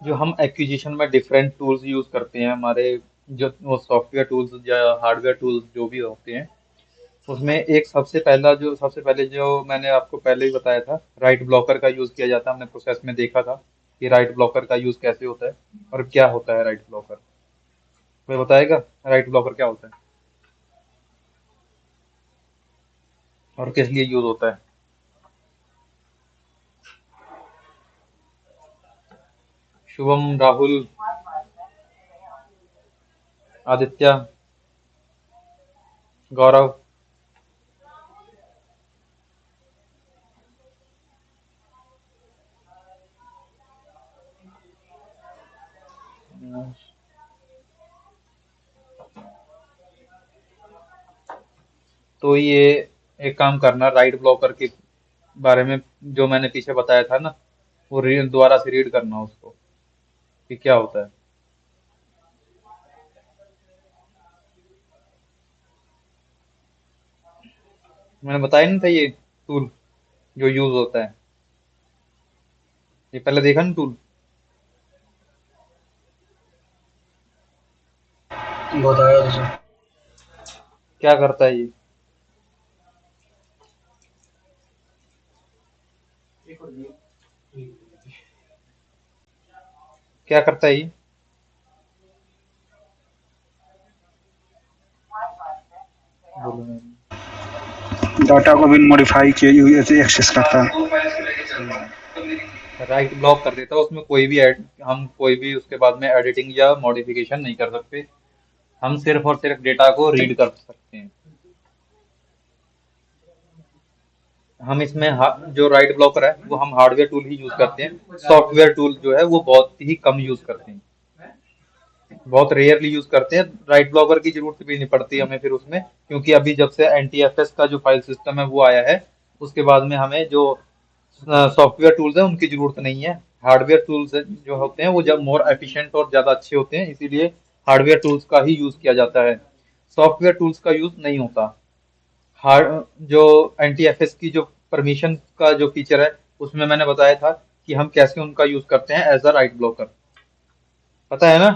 जो हम एक्विजिशन में डिफरेंट टूल्स यूज करते हैं, हमारे जो वो सॉफ्टवेयर टूल्स या हार्डवेयर टूल्स जो भी होते हैं, उसमें एक सबसे पहले जो मैंने आपको पहले ही बताया था, राइट ब्लॉकर का यूज किया जाता है। हमने प्रोसेस में देखा था कि राइट ब्लॉकर का यूज कैसे होता है और क्या होता है राइट ब्लॉकर। कोई बताएगा राइट ब्लॉकर क्या होता है और किस लिए यूज होता है? शुभम, राहुल, आदित्य, गौरव। तो ये एक काम करना, राइट ब्लॉकर के बारे में जो मैंने पीछे बताया था ना, वो रीड दोबारा से रीड करना उसको कि क्या होता है। मैंने बताया नहीं था ये टूल जो यूज होता है, ये पहले देखा ना टूल। बताया तो सर। क्या करता है ये? क्या करता है ये? बोलो नहीं। डाटा को भी मॉडिफाई किए हुए से एक्सेस करता है। राइट ब्लॉक कर देता है, उसमें कोई भी एड, हम कोई भी उसके बाद में एडिटिंग या मॉडिफिकेशन नहीं कर सकते। हम सिर्फ और सिर्फ डेटा को रीड कर सकते हैं। हम इसमें जो राइट ब्लॉकर है वो हम हार्डवेयर टूल ही यूज करते हैं, सॉफ्टवेयर टूल जो है वो बहुत ही कम यूज करते हैं, बहुत रेयरली यूज करते हैं। राइट ब्लॉकर की जरूरत भी नहीं पड़ती हमें फिर उसमें, क्योंकि अभी जब से एनटीएफएस का जो फाइल सिस्टम है वो आया है, उसके बाद में हमें जो सॉफ्टवेयर टूल्स हैं उनकी जरूरत नहीं है। हार्डवेयर टूल्स जो होते हैं वो जब मोर एफिशिएंट और ज्यादा अच्छे होते हैं, इसीलिए हार्डवेयर टूल्स का ही यूज किया जाता है, सॉफ्टवेयर टूल्स का यूज नहीं होता। हार्ड जो एनटीएफएस की जो परमिशन का जो फीचर है, उसमें मैंने बताया था कि हम कैसे उनका यूज करते हैं एज अ राइट ब्लॉकर। पता है ना?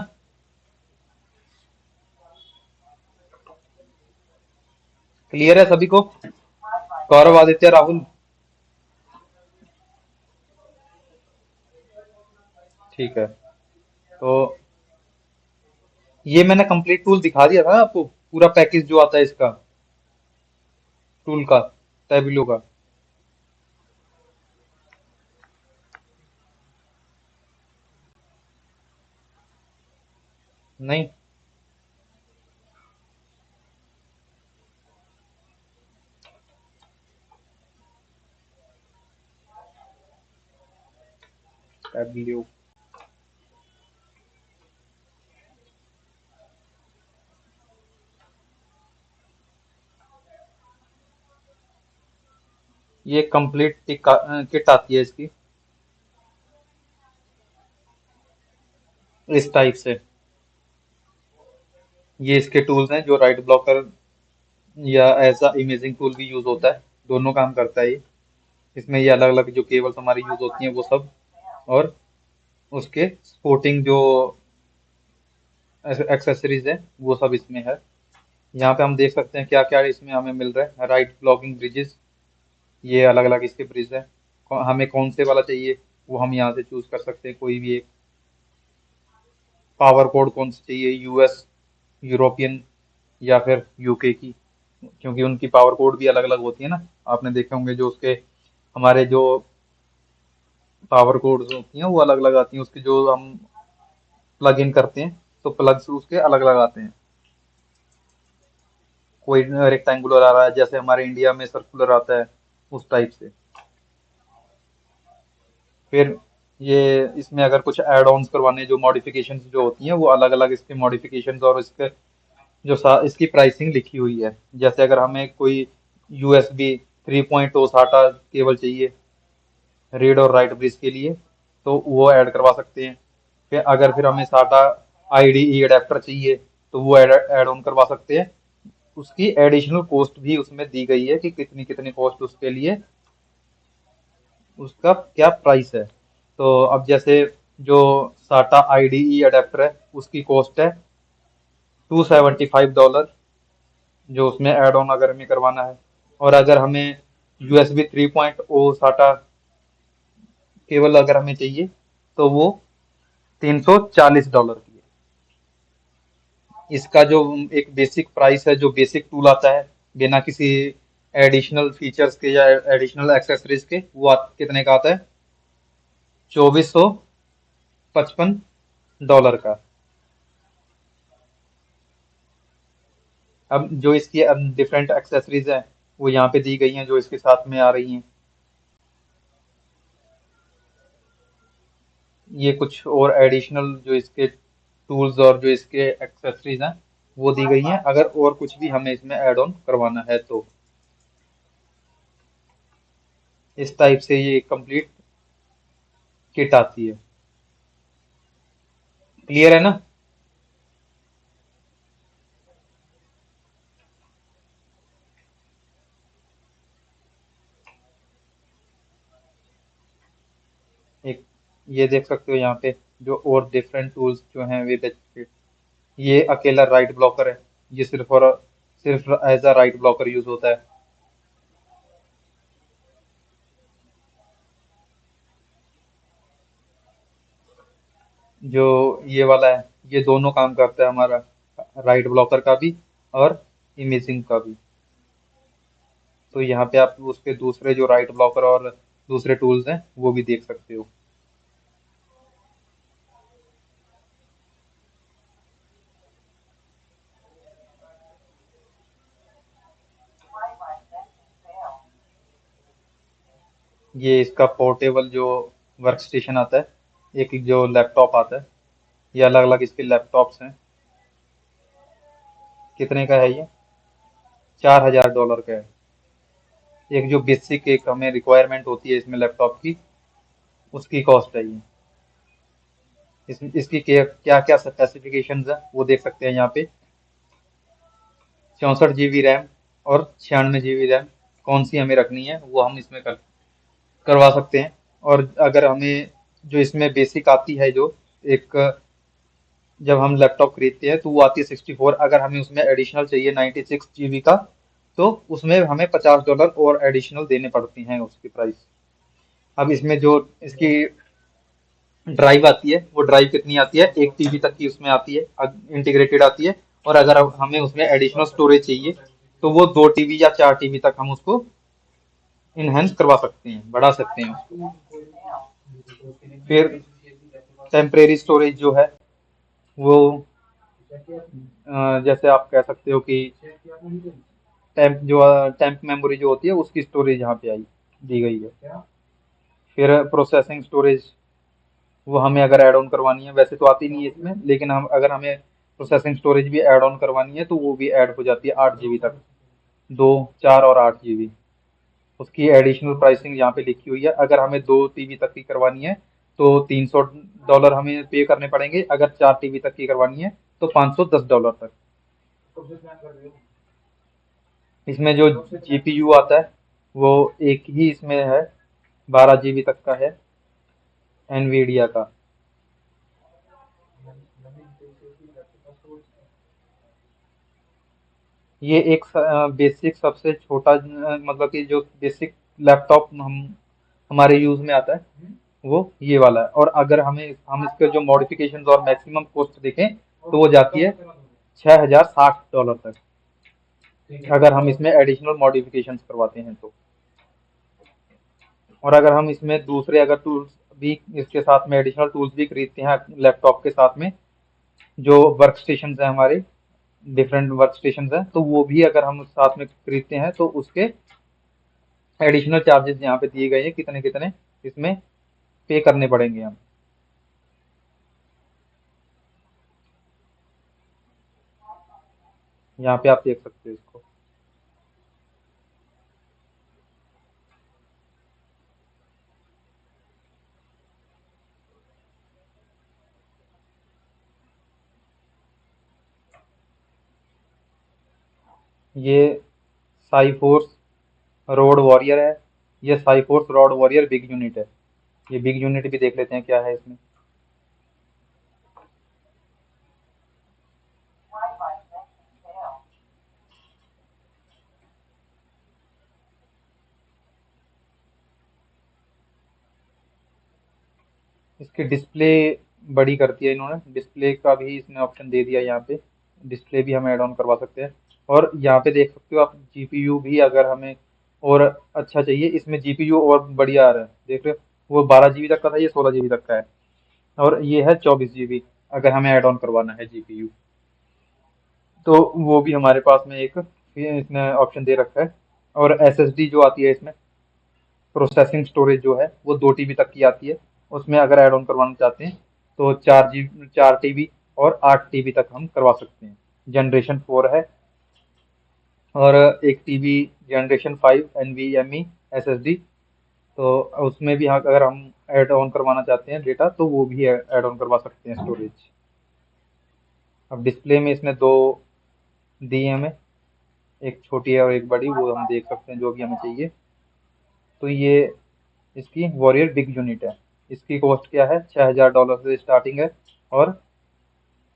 क्लियर है सभी को? गौरव, आदित्य, राहुल। ठीक है। तो ये मैंने कंप्लीट टूल दिखा दिया था ना आपको, पूरा पैकेज जो आता है इसका, टूल का, टैबलो का। नहीं। टैबलो, ये कंप्लीट किट आती है इसकी, इस टाइप से। ये इसके टूल्स हैं जो राइट ब्लॉकर या ऐसा इमेजिंग टूल भी यूज होता है, दोनों काम करता है ये। इसमें ये अलग अलग जो केबल्स हमारी यूज होती हैं वो सब, और उसके सपोर्टिंग जो एक्सेसरीज है वो सब इसमें है। यहाँ पे हम देख सकते हैं क्या क्या इसमें हमें मिल रहा है। राइट ब्लॉकिंग ब्रिजेस, ये अलग अलग इसके ब्रिज है। हमें कौन से वाला चाहिए वो हम यहाँ से चूज कर सकते हैं, कोई भी एक। पावर कोड कौन सा चाहिए, यूएस, यूरोपियन या फिर यूके की, क्योंकि उनकी पावर कोड भी अलग अलग होती है ना। आपने देखे होंगे जो उसके हमारे जो पावर कोड्स होती हैं वो अलग अलग आती हैं, उसके जो हम प्लग इन करते हैं तो प्लग्स उसके अलग अलग आते हैं। कोई रेक्टेंगुलर आ रहा है जैसे हमारे इंडिया में सर्कुलर आता है, उस टाइप से। फिर ये इसमें अगर कुछ एड ऑन्स करवाने, जो मॉडिफिकेशंस जो होती हैं वो अलग अलग इसके मॉडिफिकेशंस, और इसके जो इसकी प्राइसिंग लिखी हुई है। जैसे अगर हमें कोई यूएसबी 3.0 साटा केबल चाहिए रीड और राइट ब्रिज के लिए, तो वो ऐड करवा सकते हैं। फिर हमें साटा आईडीई अडेप्टर चाहिए, तो वो ऐड ऑन करवा सकते हैं। उसकी एडिशनल कॉस्ट भी उसमें दी गई है कि कितनी कितनी कॉस्ट उसके लिए, उसका क्या प्राइस है। तो अब जैसे जो साटा IDE अडेप्टर है उसकी कॉस्ट है $275, जो उसमें एड ऑन अगर हमें करवाना है। और अगर हमें USB 3.0 साटा केबल अगर हमें चाहिए तो वो $340 की है। इसका जो एक बेसिक प्राइस है, जो बेसिक टूल आता है बिना किसी एडिशनल फीचर्स के या एडिशनल एक्सेसरीज के, वो कितने का आता है? $2455 का। अब जो इसकी डिफरेंट एक्सेसरीज हैं वो यहाँ पे दी गई हैं, जो इसके साथ में आ रही हैं। ये कुछ और एडिशनल जो इसके टूल्स और जो इसके एक्सेसरीज हैं वो दी गई हैं, अगर और कुछ भी हमें इसमें ऐड ऑन करवाना है तो। इस टाइप से ये कंप्लीट किट आती है। क्लियर है ना? एक ये देख सकते हो यहाँ पे जो और डिफरेंट टूल्स जो हैं विद किट। ये अकेला राइट ब्लॉकर है, ये सिर्फ as a write blocker use होता है। जो ये वाला है ये दोनों काम करता है हमारा, राइट ब्लॉकर का भी और इमेजिंग का भी। तो यहाँ पे आप उसके दूसरे जो राइट ब्लॉकर और दूसरे टूल्स हैं वो भी देख सकते हो। ये इसका पोर्टेबल जो वर्क स्टेशन आता है, एक जो लैपटॉप आता है, ये अलग अलग इसके लैपटॉप्स हैं। कितने का है ये? $4000 का है। एक जो बेसिक एक हमें रिक्वायरमेंट होती है इसमें लैपटॉप की, उसकी कॉस्ट है ये। इसकी क्या क्या स्पेसिफिकेशंस है वो देख सकते हैं यहाँ पे। 64 GB रैम और 96 GB रैम कौन सी हमें रखनी है वो हम इसमें करवा सकते हैं। और अगर हमें जो इसमें बेसिक आती है, जो एक जब हम लैपटॉप खरीदते हैं तो वो आती है 64, अगर हमें उसमें एडिशनल चाहिए 96 GB का, तो उसमें हमें $50 और एडिशनल देने पड़ती हैं उसकी प्राइस। अब इसमें जो इसकी ड्राइव आती है, वो ड्राइव कितनी आती है? 1 TB तक की उसमें आती है, इंटीग्रेटेड आती है। और अगर हमें उसमें एडिशनल स्टोरेज चाहिए तो वो 2 TB या 4 TB तक हम उसको इनहेंस करवा सकते हैं, बढ़ा सकते हैं उसको। फिर टेम्परेरी स्टोरेज जो है वो जैसे आप कह सकते हो कि टेम्प मेमोरी जो होती है उसकी स्टोरेज यहाँ पे आई दी गई है। फिर प्रोसेसिंग स्टोरेज, वो हमें अगर ऐड ऑन करवानी है, वैसे तो आती नहीं है इसमें, लेकिन हम अगर हमें प्रोसेसिंग स्टोरेज भी ऐड ऑन करवानी है तो वो भी ऐड हो जाती है 8 GB तक। 2, 4 और 8 GB, उसकी एडिशनल प्राइसिंग यहाँ पे लिखी हुई है। अगर हमें 2 TB तक की करवानी है तो $300 हमें पे करने पड़ेंगे, अगर 4 TB तक की करवानी है तो $510 तक। इसमें जो GPU आता है वो एक ही इसमें है, 12 GB तक का है, एनवीडिया का। ये एक बेसिक सबसे छोटा मतलब कि जो बेसिक लैपटॉप हम हमारे यूज में आता है वो ये वाला है। और अगर हम इसके जो मॉडिफिकेशन और मैक्सिमम कॉस्ट देखें तो वो जाती है $6060 तक, अगर हम इसमें एडिशनल मॉडिफिकेशंस करवाते हैं तो। और अगर हम इसमें दूसरे अगर टूल्स भी इसके साथ में एडिशनल टूल्स भी खरीदते हैं लैपटॉप के साथ में, जो वर्क स्टेशन है हमारे, डिफरेंट वर्क स्टेशन है, तो वो भी अगर हम साथ में खरीदते हैं तो उसके एडिशनल चार्जेस यहाँ पे दिए गए हैं, कितने कितने इसमें पे करने पड़ेंगे हम। यहाँ पे आप देख सकते हो इसको। ये साईफोर्स रोड वॉरियर है। ये साईफोर्स रोड वॉरियर बिग यूनिट है। ये बिग यूनिट भी देख लेते हैं क्या है इसमें। इसकी डिस्प्ले बड़ी कर दिया इन्होंने, डिस्प्ले का भी इसने ऑप्शन दे दिया यहाँ पे, डिस्प्ले भी हम ऐड ऑन करवा सकते हैं। और यहाँ पे देख सकते हो आप जीपीयू भी, अगर हमें और अच्छा चाहिए इसमें जीपीयू और बढ़िया आ रहा है, देख रहे हो, वो 12 GB तक का था, ये 16 GB तक का है, और ये है 24 GB अगर हमें ऐड ऑन करवाना है जीपीयू, तो वो भी हमारे पास में एक इसने ऑप्शन दे रखा है। और एसएसडी जो आती है इसमें, प्रोसेसिंग स्टोरेज जो है वो 2 TB तक की आती है, उसमें अगर ऐड ऑन करवाना चाहते हैं तो 4 TB और 8 TB तक हम करवा सकते हैं। जनरेशन 4 है, और 1 TB जनरेशन 5 NVMe SSD, तो उसमें भी अगर हम ऐड ऑन करवाना चाहते हैं डेटा तो वो भी ऐड ऑन करवा सकते हैं स्टोरेज। अब डिस्प्ले में इसने दो दी है हमें, एक छोटी है और एक बड़ी, वो हम देख सकते हैं जो भी हमें चाहिए। तो ये इसकी वॉरियर बिग यूनिट है, इसकी कॉस्ट क्या है, $6000 से स्टार्टिंग है, और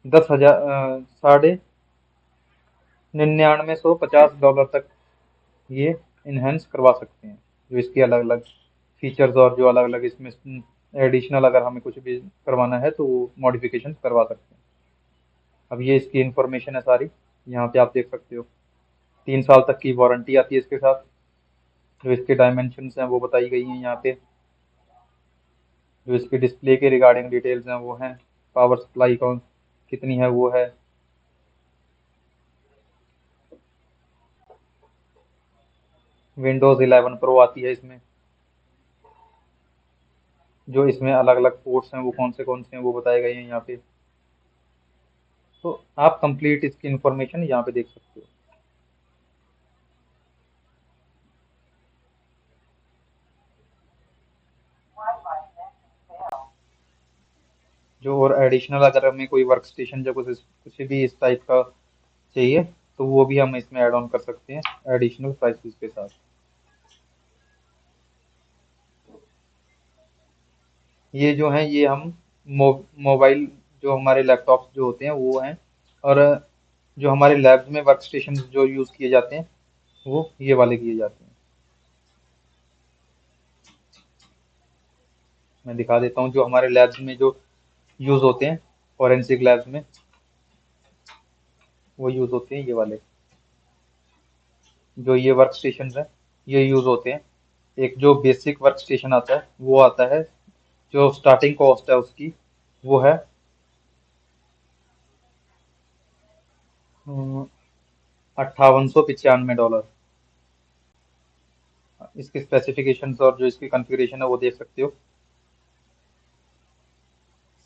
10,000 $99,950 तक ये इनहेंस करवा सकते हैं, जो इसकी अलग अलग फीचर्स और जो अलग अलग इसमें एडिशनल अगर हमें कुछ भी करवाना है तो वो मॉडिफिकेशन करवा सकते हैं। अब ये इसकी इंफॉर्मेशन है सारी, यहाँ पे आप देख सकते हो, 3 साल तक की वारंटी आती है इसके साथ, जो इसके डायमेंशंस हैं वो बताई गई हैं यहाँ पे, जो इसके डिस्प्ले के रिगार्डिंग डिटेल्स हैं वो हैं, पावर सप्लाई कौन कितनी है वो है, विंडोज 11 प्रो आती है इसमें, जो इसमें अलग अलग पोर्ट्स हैं वो कौन से हैं वो बताए गए हैं यहाँ पे। तो आप कंप्लीट इसकी इंफॉर्मेशन यहाँ पे देख सकते हो। जो और एडिशनल अगर हमें कोई वर्क स्टेशन या कुछ भी इस टाइप का चाहिए तो वो भी हम इसमें ऐड ऑन कर सकते हैं एडिशनल प्राइसेस के साथ। ये जो है ये हम मोबाइल, जो हमारे लैपटॉप जो होते हैं वो हैं, और जो हमारे लैब्स में वर्क स्टेशन जो यूज़ किए जाते हैं वो ये वाले किए जाते हैं। मैं दिखा देता हूँ जो हमारे लैब्स में जो यूज़ होते हैं, फॉरेंसिक लैब्स में वो यूज़ होते हैं ये वाले, जो ये वर्क स्टेशन है ये यूज़ होते हैं। एक जो बेसिक वर्क स्टेशन आता है वो आता है, जो स्टार्टिंग कॉस्ट है उसकी वो है 5895 डॉलर। इसके स्पेसिफिकेशंस और जो इसकी कॉन्फ़िगरेशन है वो देख सकते हो।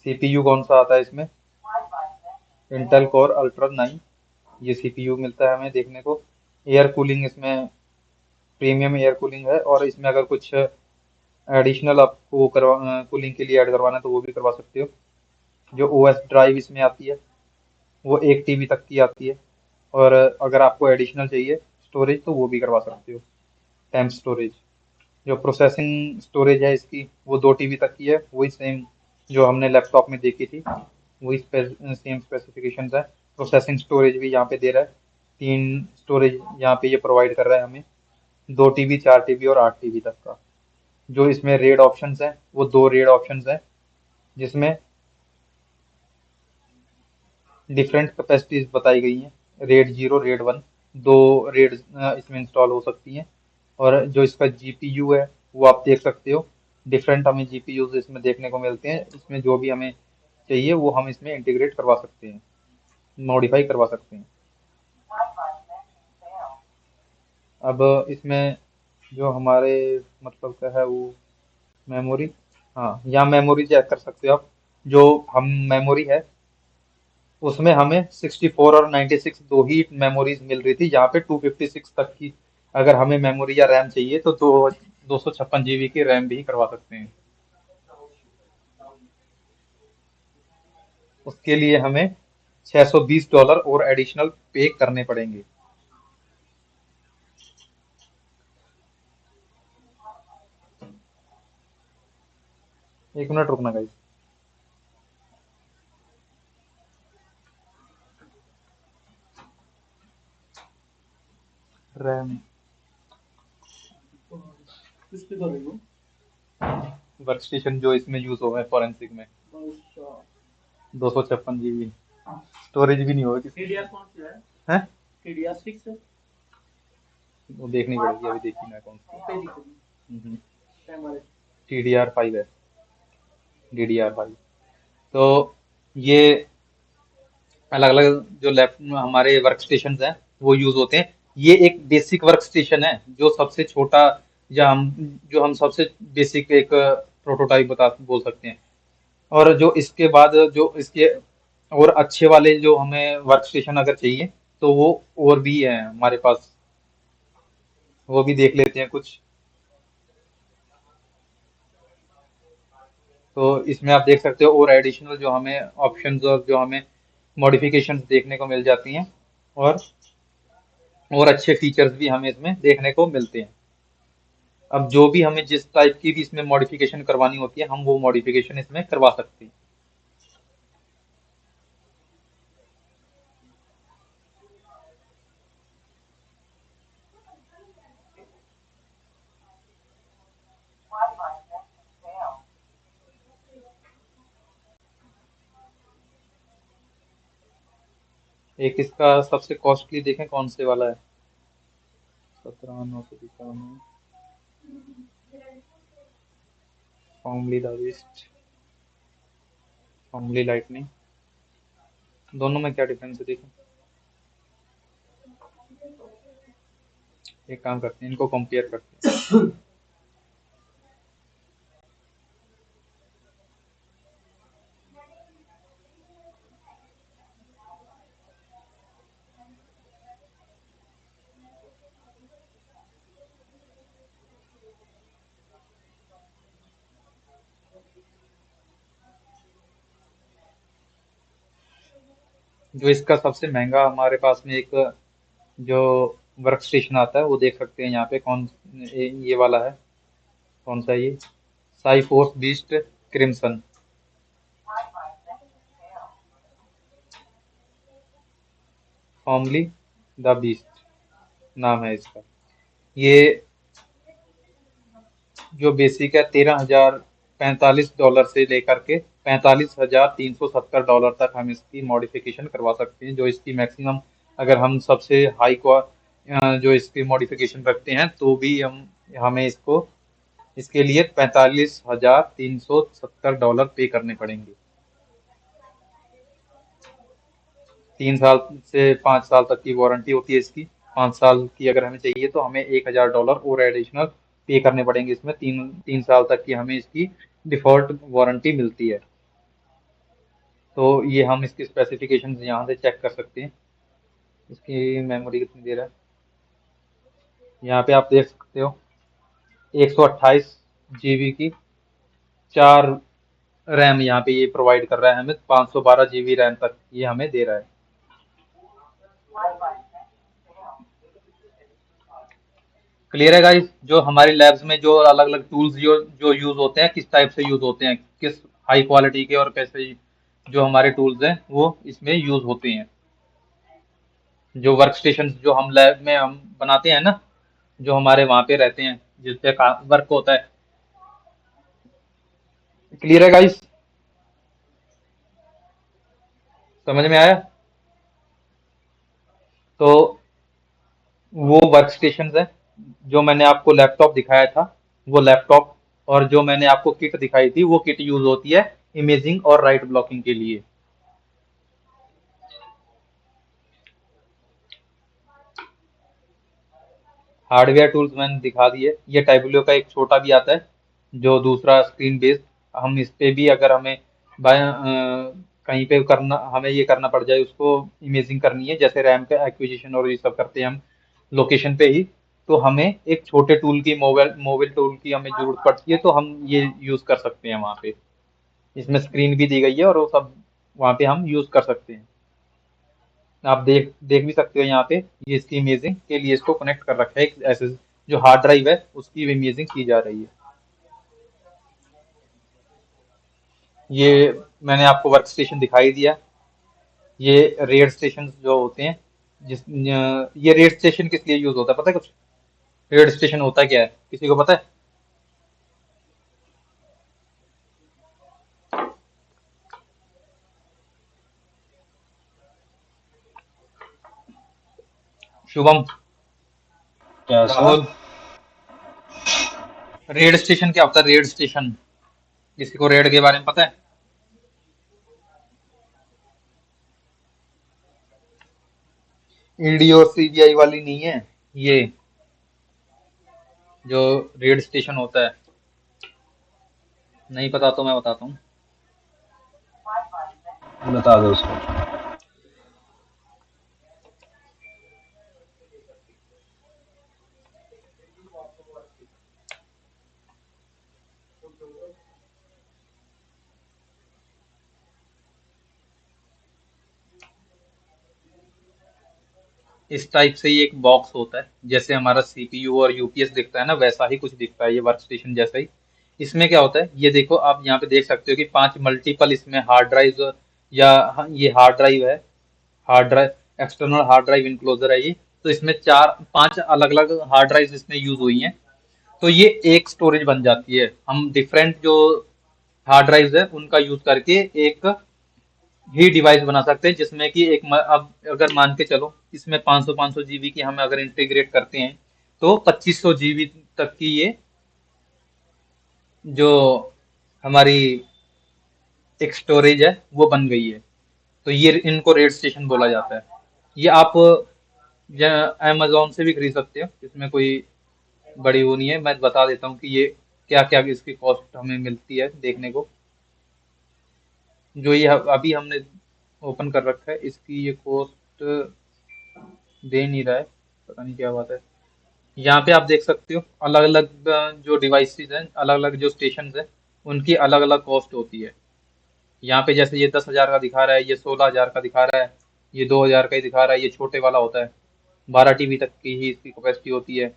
सीपीयू कौन सा आता है इसमें, इंटेल कोर अल्ट्रा 9, ये सीपीयू मिलता है हमें देखने को। एयर कूलिंग इसमें प्रीमियम एयर कूलिंग है, और इसमें अगर कुछ एडिशनल आपको करवा कूलिंग के लिए ऐड करवाना है तो वो भी करवा सकते हो। जो ओएस ड्राइव इसमें आती है वो 1 TB तक की आती है, और अगर आपको एडिशनल चाहिए स्टोरेज तो वो भी करवा सकते हो, टेम्प स्टोरेज। जो प्रोसेसिंग स्टोरेज है इसकी वो 2 TB तक की है, वही सेम जो हमने लैपटॉप में देखी थी, वही सेम स्पेसिफिकेशंस है। प्रोसेसिंग स्टोरेज भी यहाँ पे दे रहा है, 3 स्टोरेज यहाँ पे ये प्रोवाइड कर रहा है हमें, 2 TB 4 TB और 8 TB तक का। जो इसमें रेड ऑप्शंस हैं वो दो रेड ऑप्शंस हैं, जिसमें डिफरेंट कैपेसिटीज बताई गई हैं, रेड 0 रेड 1, दो रेड इसमें इंस्टॉल हो सकती हैं। और जो इसका जीपीयू है वो आप देख सकते हो, डिफरेंट हमें जीपीयू इसमें देखने को मिलते हैं, इसमें जो भी हमें चाहिए वो हम इसमें इंटीग्रेट करवा सकते हैं, मॉडिफाई करवा सकते हैं। अब इसमें जो हमारे मतलब का है वो मेमोरी, हाँ यहाँ मेमोरी चेक कर सकते हो आप, जो हम मेमोरी है उसमें हमें 64 और 96 दो ही मेमोरीज मिल रही थी, यहाँ पे 256 तक की अगर हमें मेमोरी या रैम चाहिए तो 256 GB की रैम भी करवा सकते हैं। उसके लिए हमें $620 और एडिशनल पे करने पड़ेंगे। 1 मिनट रुकना गाइस। रैम वर्क स्टेशन जो इसमें यूज हुआ है फॉरेंसिक में। 256 GB स्टोरेज भी नहीं होगा किसी है। वो देखनी पड़ेगी, अभी देखी ना कौन सी। TDR5 है, DDR5। तो ये अलग अलग जो लैप हमारे वर्क स्टेशन हैं वो यूज होते हैं। ये एक बेसिक वर्क स्टेशन है जो सबसे छोटा, या हम सबसे बेसिक एक प्रोटोटाइप बता बोल सकते हैं। और जो इसके बाद जो इसके और अच्छे वाले जो हमें वर्क स्टेशन अगर चाहिए तो वो और भी है हमारे पास, वो भी देख लेते हैं कुछ। तो इसमें आप देख सकते हो और एडिशनल जो हमें ऑप्शंस और जो हमें मॉडिफिकेशंस देखने को मिल जाती हैं, और अच्छे फीचर्स भी हमें इसमें देखने को मिलते हैं। अब जो भी हमें जिस टाइप की भी इसमें मॉडिफिकेशन करवानी होती है हम वो मॉडिफिकेशन इसमें करवा सकते हैं। एक इसका सबसे कॉस्टली देखें कौन से वाला है, 17,995। फॉर्मली लाइट, फॉर्मली लाइटनिंग, दोनों में क्या डिफरेंस है देखें। एक काम करते हैं, इनको कंपेयर करते हैं। जो इसका सबसे महंगा हमारे पास में एक जो वर्क स्टेशन आता है वो देख सकते हैं यहाँ पे, कौन ये वाला है, कौन सा ये, Sai force beast crimson. Formally the beast नाम है इसका। ये जो बेसिक है $13,045 से लेकर के $45,370 तक हम इसकी मॉडिफिकेशन करवा सकते हैं। जो इसकी मैक्सिमम अगर हम सबसे हाई जो इसकी मॉडिफिकेशन रखते हैं तो भी हमें इसके लिए $45,370 पे करने पड़ेंगे। 3 साल से 5 साल तक की वारंटी होती है इसकी। 5 साल की अगर हमें चाहिए तो हमें $1,000 और एडिशनल पे करने पड़ेंगे। इसमें तीन तीन साल तक की हमें इसकी डिफॉल्ट वारंटी मिलती है। तो ये हम इसकी स्पेसिफिकेशंस यहाँ से चेक कर सकते हैं। इसकी मेमोरी कितनी देर है, यहाँ पे आप देख सकते हो 128 GB की 4 रैम यहाँ पे ये प्रोवाइड कर रहा है हमें। 512 GB रैम तक ये हमें दे रहा है। क्लियर है गाइस। जो हमारी लैब्स में जो अलग अलग टूल्स जो जो यूज होते हैं किस टाइप से यूज होते हैं, किस हाई क्वालिटी के और कैसे जो हमारे टूल्स हैं वो इसमें यूज होते हैं। जो वर्क स्टेशन जो हम लैब में हम बनाते हैं ना, जो हमारे वहाँ पे रहते हैं जिस पे वर्क होता है। क्लियर है गाइस, समझ में आया। तो वो वर्क स्टेशन है जो मैंने आपको लैपटॉप दिखाया था, वो लैपटॉप, और जो मैंने आपको किट दिखाई थी वो किट यूज होती है इमेजिंग और राइट ब्लॉकिंग के लिए। हार्डवेयर टूल्स मैंने दिखा दिए। ये टैबुलो का एक छोटा भी आता है जो दूसरा स्क्रीन बेस्ड, हम इस पे भी अगर हमें कहीं पे करना, हमें ये करना पड़ जाए, उसको इमेजिंग करनी है जैसे रैम का एक्विजिशन और ये सब करते हैं हम लोकेशन पे ही, तो हमें एक छोटे टूल की मोबाइल मोबाइल टूल की हमें जरूरत पड़ती है, तो हम ये यूज कर सकते हैं वहाँ पे। इसमें स्क्रीन भी दी गई है और वो सब वहाँ पे हम यूज कर सकते हैं। आप देख देख भी सकते हो यहाँ पे, ये इसकी इमेजिंग के लिए इसको कनेक्ट कर रखा है। एक ऐसे जो हार्ड ड्राइव है उसकी इमेजिंग की जा रही है। ये मैंने आपको वर्क स्टेशन दिखाई दिया। ये रेड स्टेशन जो होते हैं, ये रेड स्टेशन किस लिए यूज होता है पता है कुछ? रेड स्टेशन होता क्या है, किसी को पता है? शुभम, क्या सर? राहुल, रेड स्टेशन क्या होता है? रेड स्टेशन, किसी को रेड के बारे में पता है? ईडी और सीबीआई वाली नहीं है ये, जो रेड स्टेशन होता है। नहीं पता तो मैं बताता हूँ। बता दो उसको। इस टाइप से ये एक बॉक्स होता है, जैसे हमारा सीपीयू और यूपीएस दिखता है ना, वैसा ही कुछ दिखता है ये वर्क स्टेशन जैसा ही। इसमें क्या होता है ये देखो, आप यहाँ पे देख सकते हो कि 5 मल्टीपल इसमें हार्ड ड्राइव, या ये हार्ड ड्राइव है, hard drive external hard drive enclosure है ये। तो इसमें 4 5 अलग अलग हार्ड ड्राइव इसमें यूज हुई हैं। तो ये एक स्टोरेज बन जाती है। हम डिफरेंट जो हार्ड ड्राइव्स है उनका यूज करके एक ही डिवाइस बना सकते हैं, जिसमें कि अब अगर मान के चलो इसमें 500 जीबी की हम अगर इंटीग्रेट करते हैं, तो 2500 जीबी तक की ये जो हमारी एक स्टोरेज है वो बन गई है। तो ये इनको रेड स्टेशन बोला जाता है। ये आप अमेजोन से भी खरीद सकते हो, इसमें कोई बड़ी वो नहीं है। मैं बता देता हूँ कि ये क्या क्या इसकी कॉस्ट हमें मिलती है देखने को। जो ये अभी हमने ओपन कर रखा है, इसकी ये कॉस्ट दे नहीं रहा है, पता नहीं क्या बात है। यहाँ पे आप देख सकते हो अलग अलग जो डिवाइसेस हैं, अलग अलग जो स्टेशन हैं, उनकी अलग अलग कॉस्ट होती है। यहाँ पे जैसे ये 10,000 का दिखा रहा है, ये 16,000 का दिखा रहा है, ये 2,000 का ही दिखा रहा है। ये छोटे वाला होता है, 12 टीबी तक की ही इसकी कैपेसिटी होती है।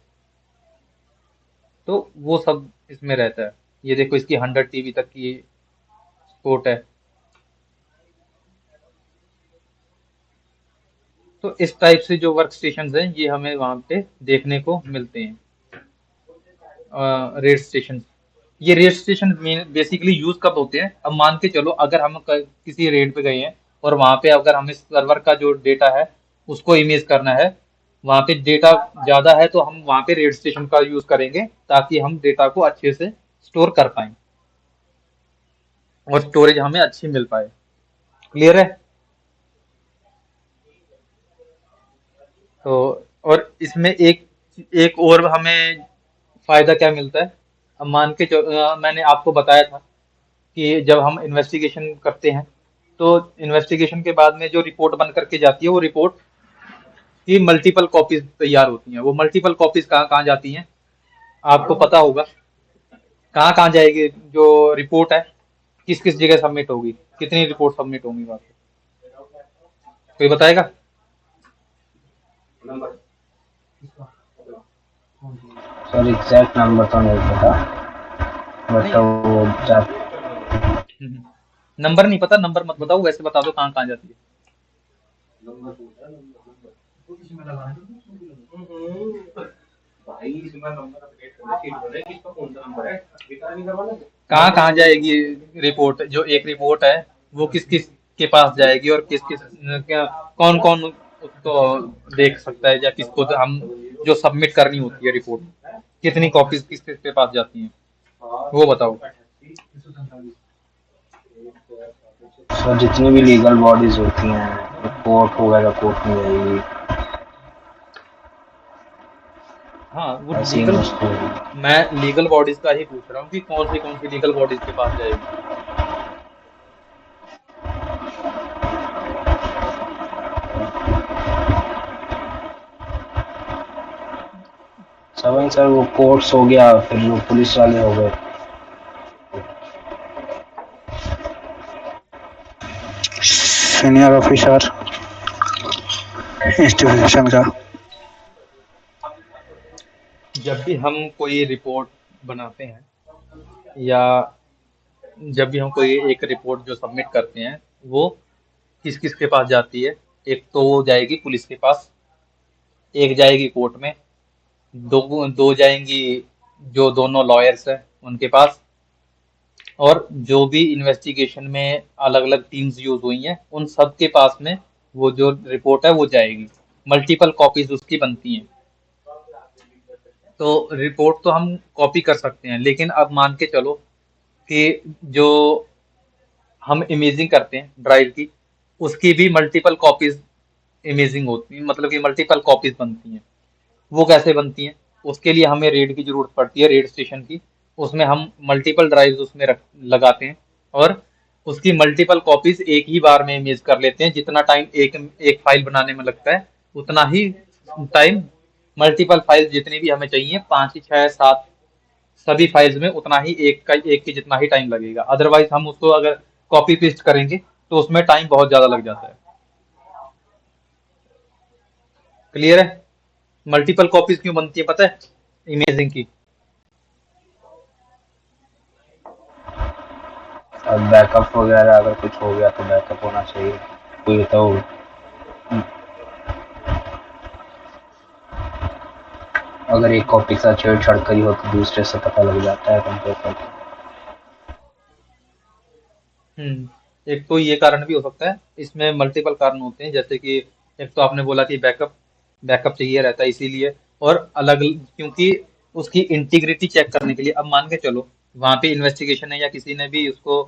तो वो सब इसमें रहता है। ये देखो इसकी 100 टीबी तक की सपोर्ट है। तो इस टाइप से जो वर्क स्टेशन हैं ये हमें वहाँ पे देखने को मिलते हैं, रेड स्टेशन। ये रेड स्टेशन बेसिकली यूज कब होते हैं? अब मान के चलो अगर हम किसी रेड पे गए हैं और वहां पे अगर हमें सर्वर का जो डेटा है उसको इमेज करना है, वहां पे डेटा ज्यादा है, तो हम वहां पे रेड स्टेशन का यूज करेंगे ताकि हम डेटा को अच्छे से स्टोर कर पाए और स्टोरेज हमें अच्छी मिल पाए। क्लियर है? तो और इसमें एक एक और हमें फायदा क्या मिलता है? अब मान के मैंने आपको बताया था कि जब हम इन्वेस्टिगेशन करते हैं, तो इन्वेस्टिगेशन के बाद में जो रिपोर्ट बन करके जाती है, वो रिपोर्ट की मल्टीपल कॉपीज तैयार होती हैं। वो मल्टीपल कॉपीज कहाँ कहाँ जाती हैं आपको पता होगा? कहाँ कहाँ जाएगी जो रिपोर्ट है, किस किस जगह सबमिट होगी, कितनी रिपोर्ट सबमिट होंगी वहाँ पे? कोई बताएगा? सर एग्जैक्ट नंबर तो नहीं पता, बट नहीं, वो जा नंबर नहीं पता, नंबर मत बताओ, वैसे बता दो कहाँ कहाँ जाती है। कहाँ कहाँ जाएगी रिपोर्ट? जो एक रिपोर्ट है वो किस किस के पास जाएगी और किस किस क्या, कौन कौन उसको देख सकता है, या किसको हम जो सबमिट करनी होती है रिपोर्ट, कितनी कॉपीज किस किस के पास जाती हैं, वो बताओ। सर जितनी भी लीगल बॉडीज होती हैं, कोर्ट वगैरह, कोर्ट में जाएगी, हाँ वो ऐसे ही लीगल, उसको। मैं लीगल बॉडीज का ही पूछ रहा हूँ कि कौन सी लीगल बॉडीज के पास जाएगी। समझ सर, वो कोर्ट्स हो गया, फिर वो पुलिस वाले हो गए। सीनियर ऑफिसर इंस्टीट्यूशन का। जब भी हम कोई रिपोर्ट बनाते हैं, या जब भी हम कोई एक रिपोर्ट जो सबमिट करते हैं, वो किस किस के पास जाती है? एक तो वो जाएगी पुलिस के पास, एक जाएगी कोर्ट में, दो दो जाएंगी जो दोनों लॉयर्स हैं उनके पास, और जो भी इन्वेस्टिगेशन में अलग अलग टीम्स यूज हुई हैं उन सब के पास में वो जो रिपोर्ट है वो जाएगी। मल्टीपल कॉपीज उसकी बनती हैं। तो रिपोर्ट तो हम कॉपी कर सकते हैं, लेकिन अब मान के चलो कि जो हम इमेजिंग करते हैं ड्राइव की, उसकी भी मल्टीपल कॉपीज इमेजिंग होती है, मतलब कि मल्टीपल कॉपीज बनती हैं। वो कैसे बनती हैं? उसके लिए हमें रेड की जरूरत पड़ती है, रेड स्टेशन की। उसमें हम मल्टीपल ड्राइव्स उसमें रख लगाते हैं और उसकी मल्टीपल कॉपीज एक ही बार में इमेज कर लेते हैं। जितना टाइम एक एक फाइल बनाने में लगता है, उतना ही टाइम मल्टीपल फाइल जितनी भी हमें चाहिए, 5 6 7 सभी फाइल्स में उतना ही एक के जितना ही टाइम लगेगा। अदरवाइज हम उसको अगर कॉपी पेस्ट करेंगे तो उसमें टाइम बहुत ज्यादा लग जाता है। क्लियर है? मल्टीपल कॉपीज क्यों बनती है पता है इमेजिंग की? और बैकअप वगैरह अगर कुछ हो गया तो बैकअप होना चाहिए। कोई तो अगर एक कॉपी के साथ छेड़छाड़ करी हो तो दूसरे से पता लग जाता है कंप्यूटर को। एक तो ये कारण भी हो सकता है, इसमें मल्टीपल कारण होते हैं, जैसे कि एक तो आपने बोला कि बैकअप बैकअप चाहिए रहता है इसीलिए, और अलग क्योंकि उसकी इंटीग्रिटी चेक करने के लिए। अब मान के चलो वहां पे इन्वेस्टिगेशन है या किसी ने भी उसको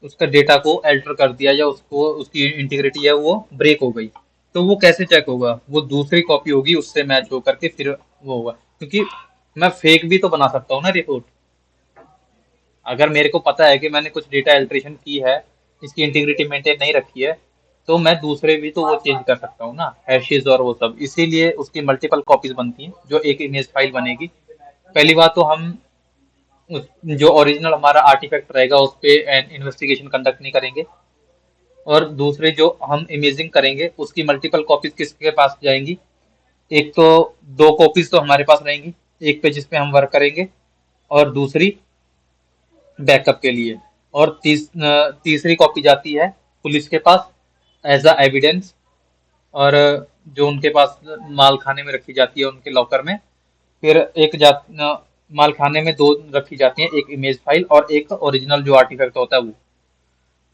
उसका डेटा को अल्टर कर दिया या उसको उसकी इंटीग्रिटी है वो ब्रेक हो गई, तो वो कैसे चेक होगा? वो दूसरी कॉपी होगी उससे मैच होकर के फिर वो होगा। क्योंकि मैं फेक भी तो बना सकता हूँ ना रिपोर्ट। अगर मेरे को पता है कि मैंने कुछ डेटा अल्टरेशन की है, इसकी इंटीग्रिटी मेंटेन नहीं रखी है, तो मैं दूसरे भी तो वो चेंज कर सकता हूँ ना, हैशेस और वो सब। इसीलिए उसकी मल्टीपल कॉपीज बनती हैं जो एक इमेज फाइल बनेगी। पहली बात तो हम जो ओरिजिनल हमारा आर्टिफैक्ट रहेगा उस पे इन्वेस्टिगेशन कंडक्ट नहीं करेंगे। और दूसरे जो हम इमेजिंग करेंगे उसकी मल्टीपल कॉपीज किसके पास जाएंगी? एक तो दो कॉपीज तो हमारे पास रहेंगी, एक पे जिसपे हम वर्क करेंगे और दूसरी बैकअप के लिए। और तीसरी कॉपी जाती है पुलिस के पास एज अ एविडेंस, और जो उनके पास माल खाने में रखी जाती है उनके लॉकर में। फिर माल खाने में दो रखी जाती हैं, एक इमेज फाइल और एक ओरिजिनल जो आर्टिफैक्ट होता है वो।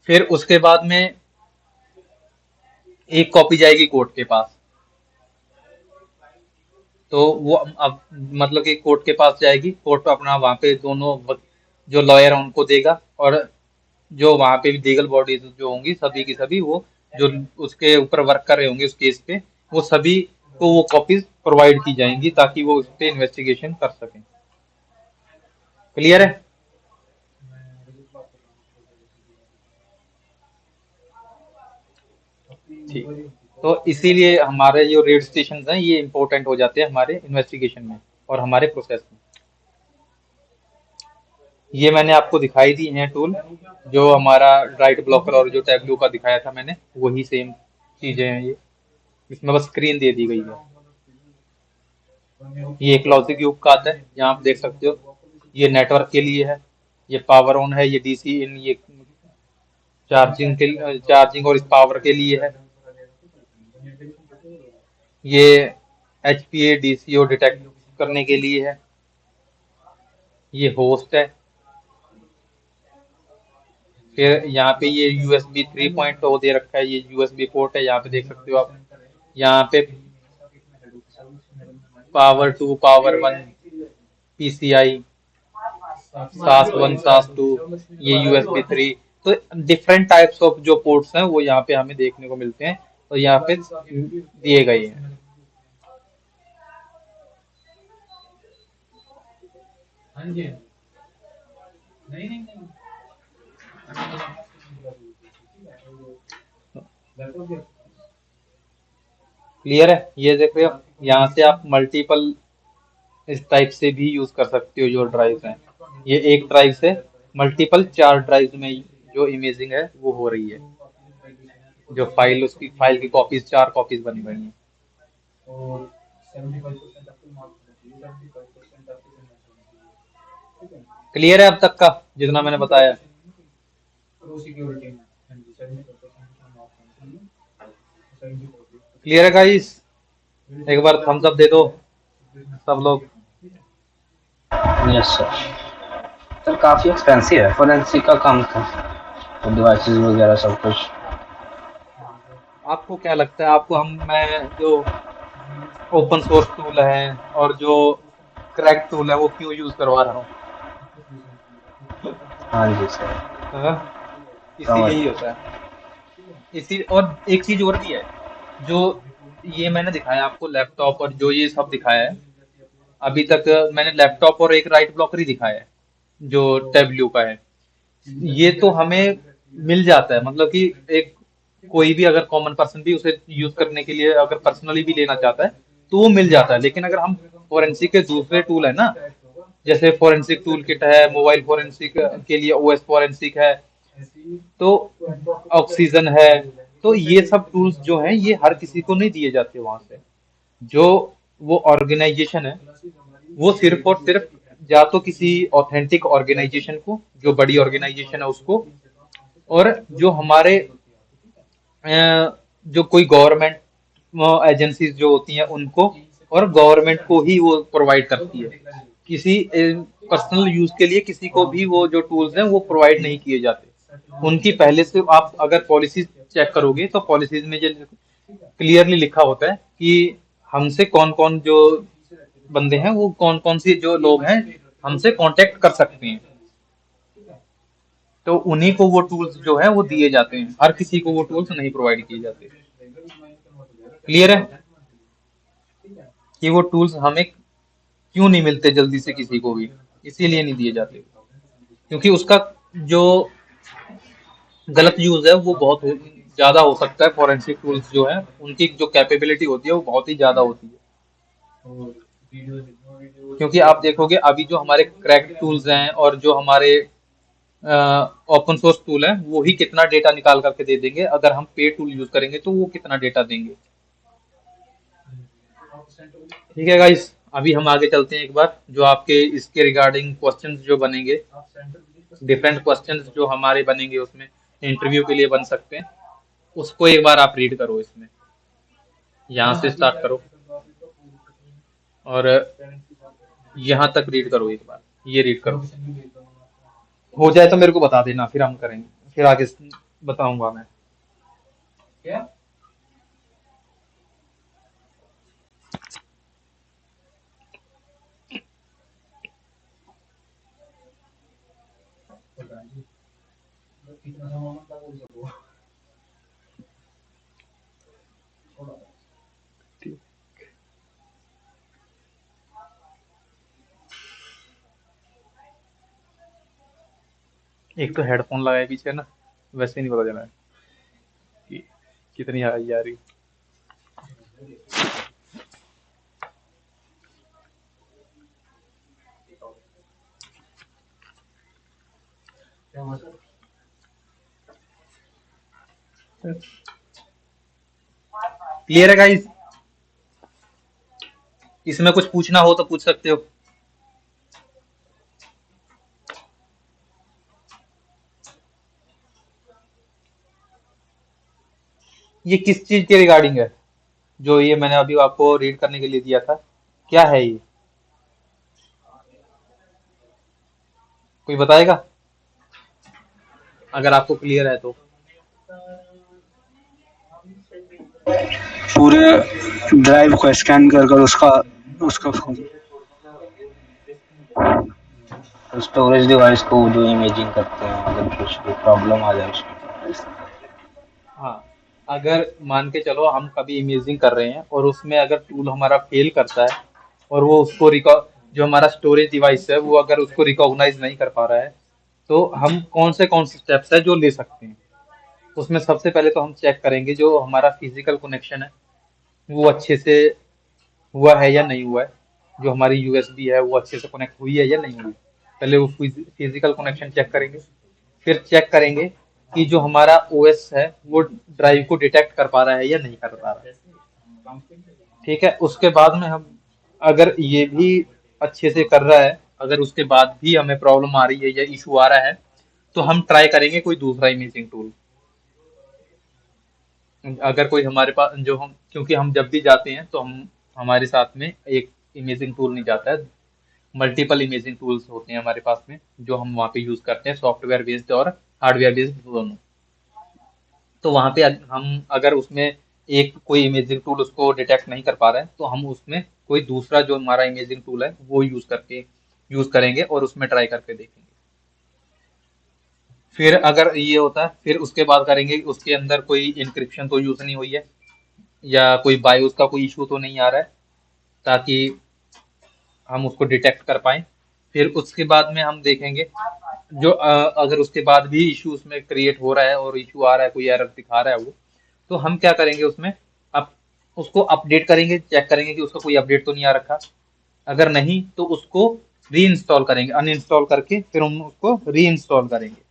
फिर उसके बाद में एक कॉपी जाएगी कोर्ट के पास। तो वो अब मतलब कि कोर्ट के पास जाएगी, कोर्ट अपना वहां पे दोनों जो लॉयर है उनको देगा, और जो वहां पे भी लीगल बॉडीज जो होंगी सभी की सभी, वो जो उसके ऊपर वर्क कर रहे होंगे उस केस पे, वो सभी को वो कॉपीज प्रोवाइड की जाएंगी ताकि वो उस पे इन्वेस्टिगेशन कर सकें। क्लियर है? ठीक। तो इसीलिए हमारे जो रेड स्टेशन हैं ये इंपॉर्टेंट हो जाते हैं हमारे इन्वेस्टिगेशन में और हमारे प्रोसेस में। ये मैंने आपको दिखाई दी हैं टूल, जो हमारा राइट ब्लॉकर और जो टैब्लू का दिखाया था मैंने, वही सेम चीजें हैं ये। इसमें बस स्क्रीन दे दी गई है। ये एक लॉजिक क्यूब का आता है, यहाँ आप देख सकते हो। ये नेटवर्क के लिए है, ये पावर ऑन है, ये डीसी इन, ये चार्जिंग और इस पावर के लिए है। ये एचपीए डीसीओ डिटेक्ट करने के लिए है। ये होस्ट है। फिर यहाँ पे ये यूएसबी 3.0 दे रखा है, ये यूएसबी पोर्ट है, यहाँ पे देख सकते हो आप। यहाँ पे पावर 2, पावर 1, पीसीआई, सास 1, सास 2, ये यूएसबी 3। तो डिफरेंट टाइप्स ऑफ जो पोर्ट्स हैं वो यहाँ पे हमें देखने को मिलते हैं और यहाँ पे दिए गए हैं। क्लियर है? ये देख रहे हो, यहाँ से आप मल्टीपल इस टाइप से भी यूज कर सकते हो जो ड्राइव हैं। ये एक ड्राइव से मल्टीपल 4 ड्राइव में जो इमेजिंग है वो हो रही है। जो फाइल उसकी फाइल की कॉपीज 4 कॉपीज बनी हुई हैं। क्लियर है अब तक का जितना मैंने बताया? क्लियर है गाइस? एक बार थम्स अप दे दो सब लोग। Yes sir. सर काफ़ी एक्सपेंसिव है, फोरेंसिक का काम था, तो डिवाइसेस वगैरह सब कुछ। आपको क्या लगता है, आपको हम मैं जो ओपन सोर्स टूल है और जो क्रैक टूल है वो क्यों यूज करवा रहा हूँ? हाँ जी सर, हाँ, समझ इसीलिए ही गया होता है। सर। इसी और एक चीज और भी है, जो ये मैंने दिखाया आपको लैपटॉप और जो ये सब दिखाया है, अभी तक मैंने लैपटॉप और एक राइट ब्लॉकर ही दिखाया है जो टेबल्यू का है। ये तो हमें मिल जाता है, मतलब कि एक कोई भी अगर कॉमन पर्सन भी उसे यूज करने के लिए अगर पर्सनली भी लेना चाहता है तो वो मिल जाता है। लेकिन अगर हम फोरेंसिक के दूसरे टूल है ना, जैसे फोरेंसिक टूल किट है, मोबाइल फोरेंसिक के लिए ओएस फोरेंसिक है, तो ऑक्सीजन है, तो ये सब टूल्स जो हैं ये हर किसी को नहीं दिए जाते वहां से। जो वो ऑर्गेनाइजेशन है वो सिर्फ और सिर्फ या तो किसी ऑथेंटिक ऑर्गेनाइजेशन को, जो बड़ी ऑर्गेनाइजेशन है उसको, और जो हमारे जो कोई गवर्नमेंट एजेंसीज जो होती हैं उनको, और गवर्नमेंट को ही वो प्रोवाइड करती है। किसी पर्सनल यूज के लिए किसी को भी वो जो टूल्स हैं वो प्रोवाइड नहीं किए जाते। उनकी पहले से आप अगर पॉलिसीज चेक करोगे तो पॉलिसीज में जो क्लियरली लिखा होता है कि हमसे कौन कौन जो बंदे हैं, वो कौन कौन से जो लोग हैं हमसे कांटेक्ट कर सकते हैं, तो उन्हीं को वो टूल्स जो है वो दिए जाते हैं। हर किसी को वो टूल्स नहीं प्रोवाइड किए जाते। क्लियर है कि वो टूल्स हमें क्यों नहीं मिलते जल्दी से किसी को भी, इसीलिए नहीं दिए जाते, क्योंकि उसका जो गलत यूज है वो बहुत ज्यादा हो सकता है। फॉरेंसिक टूल्स जो है उनकी जो कैपेबिलिटी होती है वो बहुत ही ज्यादा होती है। क्योंकि आप देखोगे अभी जो हमारे क्रैक टूल्स हैं और जो हमारे ओपन सोर्स टूल है वो ही कितना डेटा निकाल करके दे देंगे, अगर हम पे टूल यूज करेंगे तो वो कितना डेटा देंगे। ठीक है गाइस, अभी हम आगे चलते हैं। एक बार जो आपके इसके रिगार्डिंग क्वेश्चंस जो बनेंगे, डिफरेंट क्वेश्चंस जो हमारे बनेंगे उसमें इंटरव्यू के लिए बन सकते हैं, उसको एक बार आप रीड करो इसमें। यहाँ से स्टार्ट करो और यहाँ तक रीड करो एक बार, ये रीड करो। हो जाए तो मेरे को बता देना, फिर हम करेंगे, फिर आगे बताऊंगा मैं। एक तो हेडफोन लगाए पीछे ना, वैसे नहीं पता चला कि कितनी आई जा रही। क्लियर है गाइस? इसमें कुछ पूछना हो तो पूछ सकते हो। ये किस चीज के रिगार्डिंग है, जो ये मैंने अभी आपको रीड करने के लिए दिया था? क्या है ये, कोई बताएगा अगर आपको क्लियर है तो? पूरे ड्राइव को स्कैन कर कर उसका उसका स्टोरेज डिवाइस को जो इमेजिंग करते हैं, अगर कुछ भी प्रॉब्लम आ जाए उसमें। हाँ, अगर मान के चलो हम कभी इमेजिंग कर रहे हैं और उसमें अगर टूल हमारा फेल करता है और वो उसको जो हमारा स्टोरेज डिवाइस है वो अगर उसको रिकॉग्नाइज नहीं कर पा रहा है, तो हम कौन से स्टेप्स है जो ले सकते हैं। उसमें सबसे पहले तो हम चेक करेंगे जो हमारा फिजिकल कनेक्शन है वो अच्छे से हुआ है या नहीं हुआ है, जो हमारी यूएसबी है वो अच्छे से कनेक्ट हुई है या नहीं हुई। पहले वो फिजिकल कनेक्शन चेक करेंगे। फिर चेक करेंगे कि जो हमारा ओएस है वो ड्राइव को डिटेक्ट कर पा रहा है या नहीं कर पा रहा है। ठीक है, उसके बाद में हम, अगर ये भी अच्छे से कर रहा है, अगर उसके बाद भी हमें प्रॉब्लम आ रही है या इशू आ रहा है, तो हम ट्राई करेंगे कोई दूसरा इमेजिंग टूल। अगर कोई हमारे पास जो हम, क्योंकि हम जब भी जाते हैं तो हम हमारे साथ में एक इमेजिंग टूल नहीं जाता है, मल्टीपल इमेजिंग टूल्स होते हैं हमारे पास में जो हम वहाँ पे यूज करते हैं, सॉफ्टवेयर बेस्ड और हार्डवेयर बेस्ड दोनों। तो वहां पे हम अगर उसमें एक कोई इमेजिंग टूल उसको डिटेक्ट नहीं कर पा रहा है तो हम उसमें कोई दूसरा जो हमारा इमेजिंग टूल है वो यूज करेंगे और उसमें ट्राई करके देखेंगे। फिर अगर ये होता है फिर उसके बाद करेंगे उसके अंदर कोई इंक्रिप्शन तो यूज नहीं हुई है या कोई बायोस का कोई इशू तो नहीं आ रहा है ताकि हम उसको डिटेक्ट कर पाए। फिर उसके बाद में हम देखेंगे जो अगर उसके बाद भी इशू उसमें क्रिएट हो रहा है और इशू आ रहा है कोई एरर दिखा रहा है वो, तो हम क्या करेंगे उसमें अब उसको अपडेट करेंगे, चेक करेंगे कि उसका कोई अपडेट तो नहीं आ रखा। अगर नहीं तो उसको री इंस्टॉल करेंगे, अनइंस्टॉल करके फिर हम उसको री इंस्टॉल करेंगे।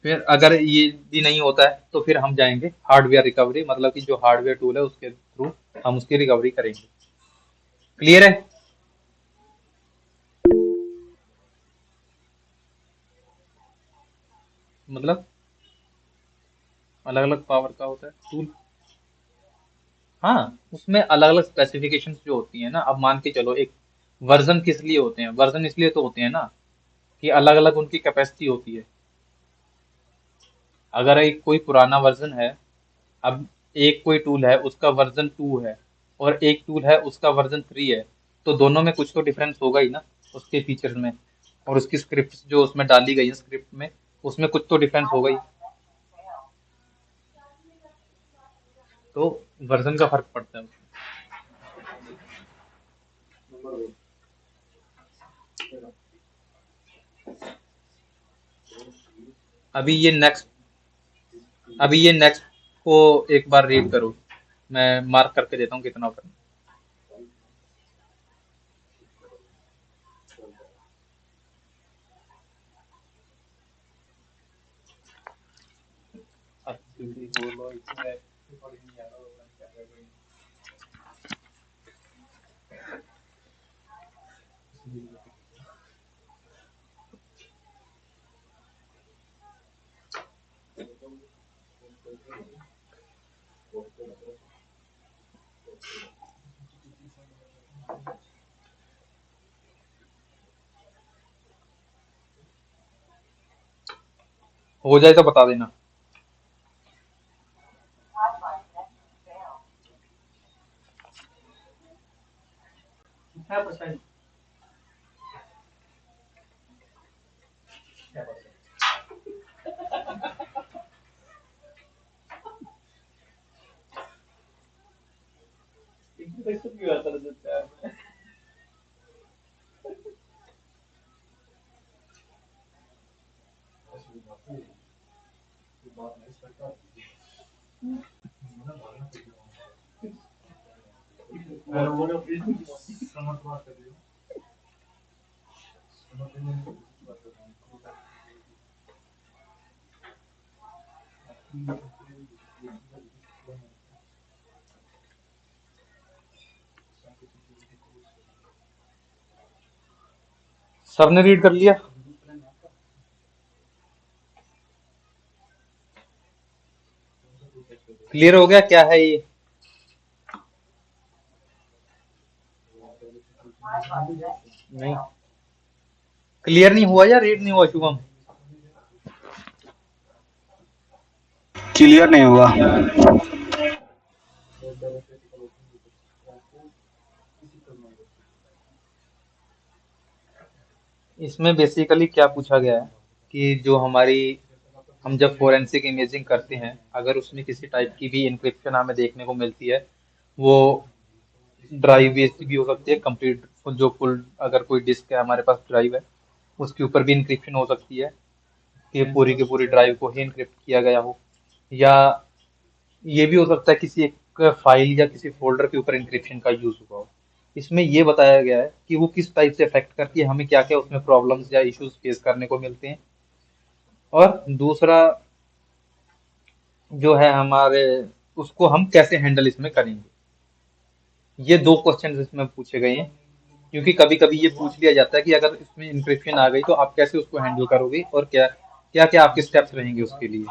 फिर अगर ये भी नहीं होता है तो फिर हम जाएंगे हार्डवेयर रिकवरी, मतलब कि जो हार्डवेयर टूल है उसके थ्रू हम उसकी रिकवरी करेंगे। क्लियर है? मतलब अलग अलग पावर का होता है टूल। हाँ, उसमें अलग अलग स्पेसिफिकेशंस जो होती है ना, अब मान के चलो एक वर्जन किस लिए होते हैं, वर्जन इसलिए तो होते हैं ना कि अलग अलग उनकी कैपेसिटी होती है। अगर एक कोई पुराना वर्जन है, अब एक कोई टूल है उसका वर्जन 2 है और एक टूल है उसका वर्जन 3 है, तो दोनों में कुछ तो डिफरेंस होगा ही ना उसके फीचर्स में, और उसकी स्क्रिप्ट जो उसमें डाली गई है स्क्रिप्ट में उसमें कुछ तो डिफरेंस होगा ही। तो वर्जन का फर्क पड़ता है। अभी ये नेक्स्ट अभी ये नेक्स्ट को एक बार रीड करो, मैं मार्क करके देता हूँ कितना करना। हो जाए तो बता देना। सबने रीड कर लिया? क्लियर हो गया क्या है ये? नहीं, क्लियर नहीं हुआ या रीड नहीं हुआ शुभम? क्लियर नहीं हुआ। इसमें बेसिकली क्या पूछा गया है कि जो हमारी हम जब फोरेंसिक इमेजिंग करते हैं अगर उसमें किसी टाइप की भी इंक्रिप्शन हमें देखने को मिलती है, वो ड्राइव बेस्ड भी हो सकती है कंप्लीट, जो फुल अगर कोई डिस्क है हमारे पास ड्राइव है उसके ऊपर भी इंक्रिप्शन हो सकती है कि पूरी की पूरी ड्राइव को ही इंक्रिप्ट किया गया हो, या ये भी हो सकता है किसी एक फाइल या किसी फोल्डर के ऊपर इंक्रिप्शन का यूज हुआ हो। इसमें ये बताया गया है कि वो किस टाइप से अफेक्ट करती है, हमें क्या क्या उसमें प्रॉब्लम्स या इश्यूज फेस करने को मिलते हैं, और दूसरा जो है हमारे उसको हम कैसे हैंडल इसमें करेंगे। ये दो क्वेश्चन इसमें पूछे गए हैं क्योंकि कभी कभी ये पूछ लिया जाता है कि अगर इसमें इंक्रिप्शन आ गई तो आप कैसे उसको हैंडल करोगे और क्या क्या क्या आपके स्टेप्स रहेंगे उसके लिए।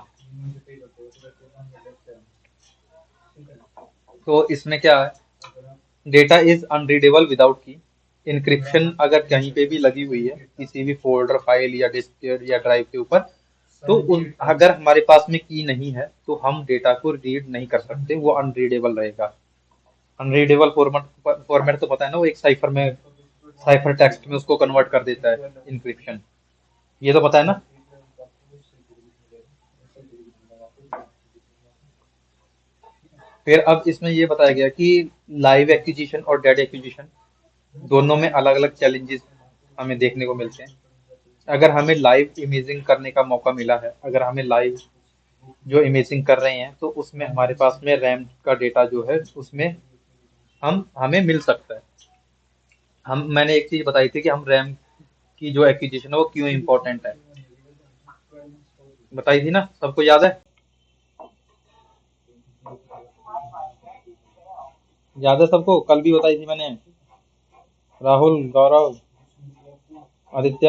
तो इसमें क्या है, data is unreadable without key. Encryption अगर कहीं पे भी लगी हुई है किसी भी फोल्डर फाइल या डिस्क या ड्राइव के ऊपर तो अगर हमारे पास में की नहीं है तो हम डेटा को रीड नहीं कर सकते, वो अनरीडेबल रहेगा। अनरीडेबल फॉर्मेट फॉर्मेट तो पता है ना, वो एक साइफर में, साइफर टेक्स्ट में उसको कन्वर्ट कर देता है इंक्रिप्शन, ये तो पता है ना। फिर अब इसमें ये बताया गया कि लाइव एक्विजिशन और डेड एक्विजिशन दोनों में अलग अलग चैलेंजेस हमें देखने को मिलते हैं। अगर हमें लाइव इमेजिंग करने का मौका मिला है, अगर हमें लाइव जो इमेजिंग कर रहे हैं, तो उसमें हमारे पास में रैम का डेटा जो है उसमें हम हमें मिल सकता है। हम मैंने एक चीज बताई थी कि हम रैम की जो एक्विजिशन है वो क्यों इम्पोर्टेंट है, बताई थी ना, सबको याद है? याद है सबको, कल भी बताई थी मैंने। राहुल, गौरव, आदित्य,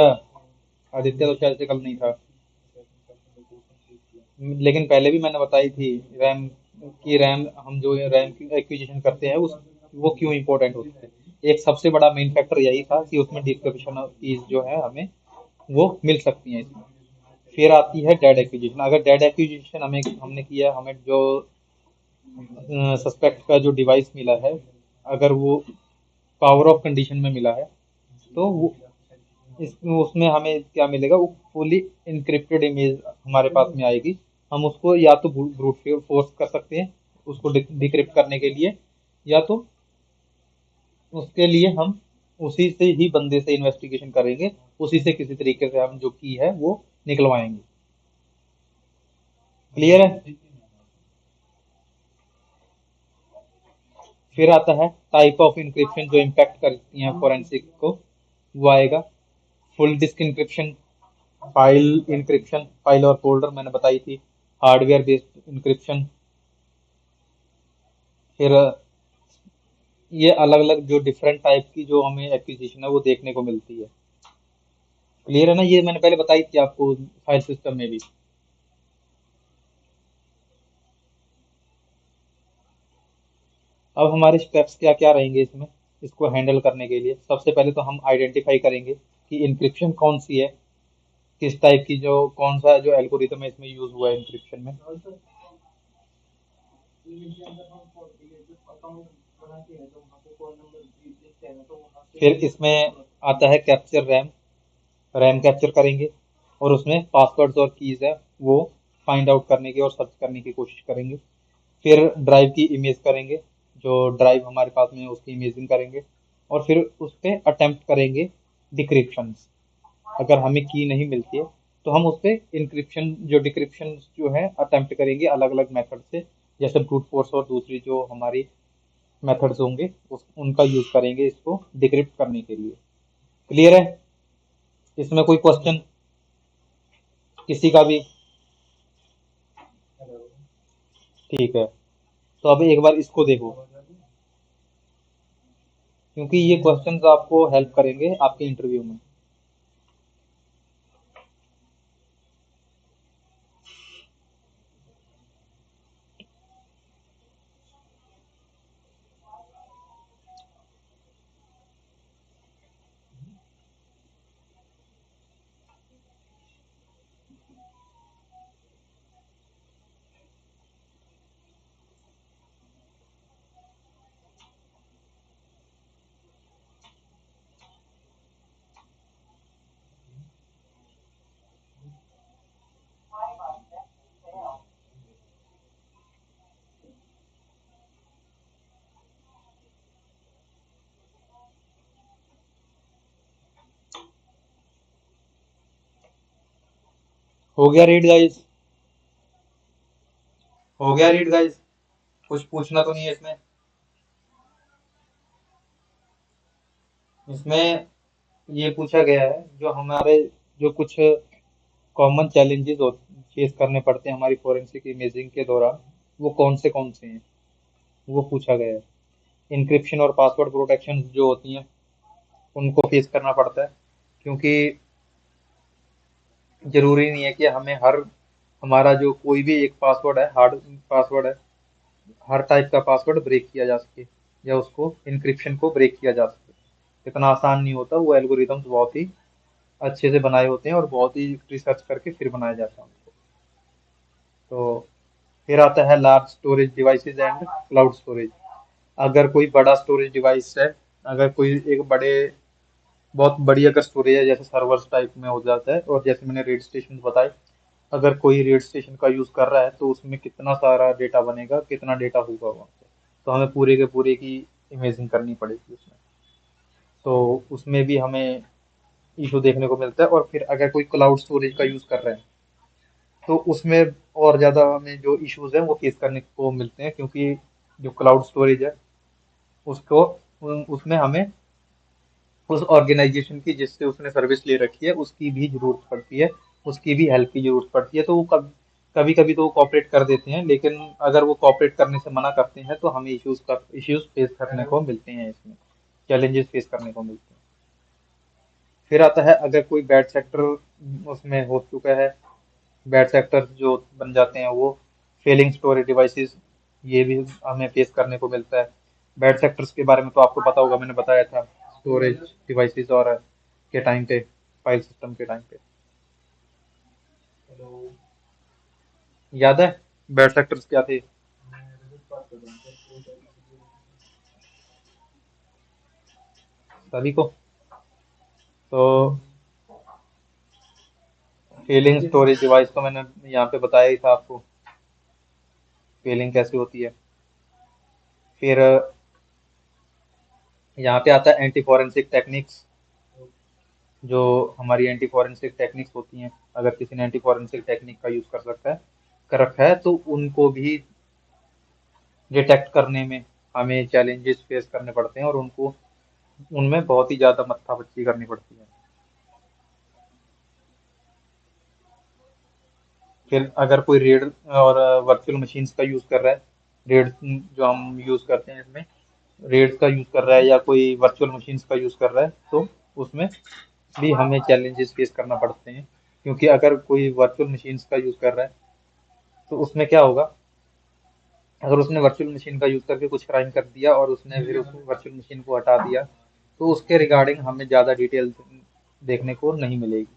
आदित्य तो शायद से कल नहीं था, लेकिन पहले भी मैंने बताई थी रैम की। रैम हम जो रैम की एक्विजिशन करते हैं उस वो क्यों इंपॉर्टेंट होती है। एक सबसे बड़ा मेन फैक्टर यही था कि उसमें डिस्क्रिप्शन कीज जो है हमें वो मिल सकती हैं इसमें। फिर आती है डेड एक्विजिशन। अगर डेड एक्विजिशन हमें हमने किया, हमें जो सस्पेक्ट का जो डिवाइस मिला है, अगर वो पावर ऑफ कंडीशन में मिला है, तो वो उसमें हमें क्या मिलेगा, वो फुली इनक्रिप्टेड इमेज हमारे पास में आएगी। हम उसको या तो ब्रूट फोर्स कर सकते हैं उसको डिक्रिप्ट करने के लिए, या तो उसके लिए हम उसी से ही बंदे से इन्वेस्टिगेशन करेंगे, उसी से किसी तरीके से हम जो की है वो निकलवाएंगे। क्लियर है? फिर आता है टाइप ऑफ इंक्रिप्शन जो इम्पैक्ट करती हैं फोरेंसिक को, वो आएगा। Full disk encryption, file encryption, file और फोल्डर मैंने बताई थी, हार्डवेयर बेस्ड इंक्रिप्शन। फिर ये अलग अलग जो डिफरेंट टाइप की जो हमें एक्विजिशन है वो देखने को मिलती है। क्लियर है ना? ये मैंने पहले बताई थी आपको फाइल सिस्टम में भी। अब हमारे स्टेप्स क्या क्या रहेंगे इसमें, इसको हैंडल करने के लिए सबसे पहले तो हम आइडेंटिफाई करेंगे कि इंक्रिप्शन कौन सी है, किस टाइप की, जो कौन सा जो एल्गोरिथम है इसमें यूज हुआ है इंक्रिप्शन में। फिर इसमें आता है कैप्चर रैम, रैम कैप्चर करेंगे और उसमें पासवर्ड्स और कीज है वो फाइंड आउट करने की और सर्च करने की कोशिश करेंगे। फिर ड्राइव की इमेज करेंगे, जो ड्राइव हमारे पास में है उसकी इमेजिंग करेंगे, और फिर उस पर अटेम्प्ट करेंगे डिक्रिप्शन। अगर हमें की नहीं मिलती है तो हम उस पर इंक्रिप्शन जो डिक्रिप्शन जो है अटेम्प्ट करेंगे अलग अलग मेथड से, जैसे ब्रूट फोर्स और दूसरी जो हमारी मेथड्स होंगे उनका यूज करेंगे इसको डिक्रिप्ट करने के लिए। क्लियर है? इसमें कोई क्वेश्चन किसी का भी? ठीक है, तो अब एक बार इसको देखो, क्योंकि ये क्वेश्चंस आपको हेल्प करेंगे आपके इंटरव्यू में। हो गया रीड गाइस? हो गया रीड गाइस? कुछ पूछना तो नहीं है इसमें? इसमें ये पूछा गया है जो हमारे जो कुछ कॉमन चैलेंजेस फेस करने पड़ते हैं हमारी फोरेंसिक इमेजिंग के दौरान, वो कौन से हैं, वो पूछा गया है। इंक्रिप्शन और पासवर्ड प्रोटेक्शन जो होती हैं उनको फेस करना पड़ता है, क्योंकि जरूरी नहीं है कि हमें हर हमारा जो कोई भी एक पासवर्ड है, हार्ड पासवर्ड है, हर टाइप का पासवर्ड ब्रेक किया जा सके या उसको इंक्रिप्शन को ब्रेक किया जा सके। इतना आसान नहीं होता, वो एल्गोरिदम्स बहुत ही अच्छे से बनाए होते हैं और बहुत ही रिसर्च करके फिर बनाया जाता है। तो फिर आता है large storage devices and cloud storage. अगर कोई बड़ा स्टोरेज डिवाइस है, अगर कोई एक बहुत बड़ी अगर स्टोरेज है, जैसे सर्वर्स टाइप में हो जाता है, और जैसे मैंने रेड स्टेशन बताए, अगर कोई रेड स्टेशन का यूज कर रहा है तो उसमें कितना सारा डेटा बनेगा, कितना डेटा होगा वहाँ पे, तो हमें पूरे के पूरे की इमेजिंग करनी पड़ेगी उसमें। तो उसमें भी हमें इशू देखने को मिलता है। और फिर अगर कोई क्लाउड स्टोरेज का यूज कर रहा है तो उसमें और ज्यादा हमें जो इश्यूज है वो फेस करने को मिलते हैं, क्योंकि जो क्लाउड स्टोरेज है उसको उसमें हमें उस ऑर्गेनाइजेशन की जिससे उसने सर्विस ले रखी है उसकी भी जरूरत पड़ती है, उसकी भी हेल्प की जरूरत पड़ती है। तो वो कभी कभी तो वो कॉपरेट कर देते हैं, लेकिन अगर वो कॉपरेट करने से मना करते हैं तो हमें इश्यूज फेस करने को मिलते हैं, इसमें चैलेंजेस फेस करने को मिलते हैं। फिर आता है अगर कोई बैड सेक्टर उसमें हो चुका है, बैड सेक्टर जो बन जाते हैं वो फेलिंग स्टोरेज डिवाइसेस, ये भी हमें फेस करने को मिलता है। बैड सेक्टर्स के बारे में तो आपको पता होगा, मैंने बताया था स्टोरेज डिवाइसेस और के टाइम पे, फाइल सिस्टम के टाइम पे, याद है बैड सेक्टर्स क्या थे? सभी को। तो फेलिंग स्टोरेज डिवाइस तो मैंने यहाँ पे बताया ही था आपको, फेलिंग कैसे होती है। फिर यहाँ पे आता है एंटी फॉरेंसिक टेक्निक्स। जो हमारी एंटी फॉरेंसिक टेक्निक्स होती हैं, अगर किसी ने एंटी फॉरेंसिक टेक्निक का यूज कर रखा है तो उनको भी डिटेक्ट करने में हमें चैलेंजेस फेस करने पड़ते हैं, और उनको उनमें बहुत ही ज्यादा मत्थापच्ची करनी पड़ती है। फिर अगर कोई रेड और वर्चुअल मशीन्स का यूज कर रहा है, रेड जो हम यूज करते हैं इसमें, रेड्स का यूज कर रहा है या कोई वर्चुअल मशीन्स का यूज कर रहा है, तो उसमें भी हमें चैलेंजेस फेस करना पड़ते हैं। क्योंकि अगर कोई वर्चुअल मशीन्स का यूज कर रहा है तो उसमें क्या होगा, अगर उसने वर्चुअल मशीन का यूज करके कुछ क्राइम कर दिया और उसने फिर उस वर्चुअल मशीन को हटा दिया, तो उसके रिगार्डिंग हमें ज्यादा डिटेल देखने को नहीं मिलेगी।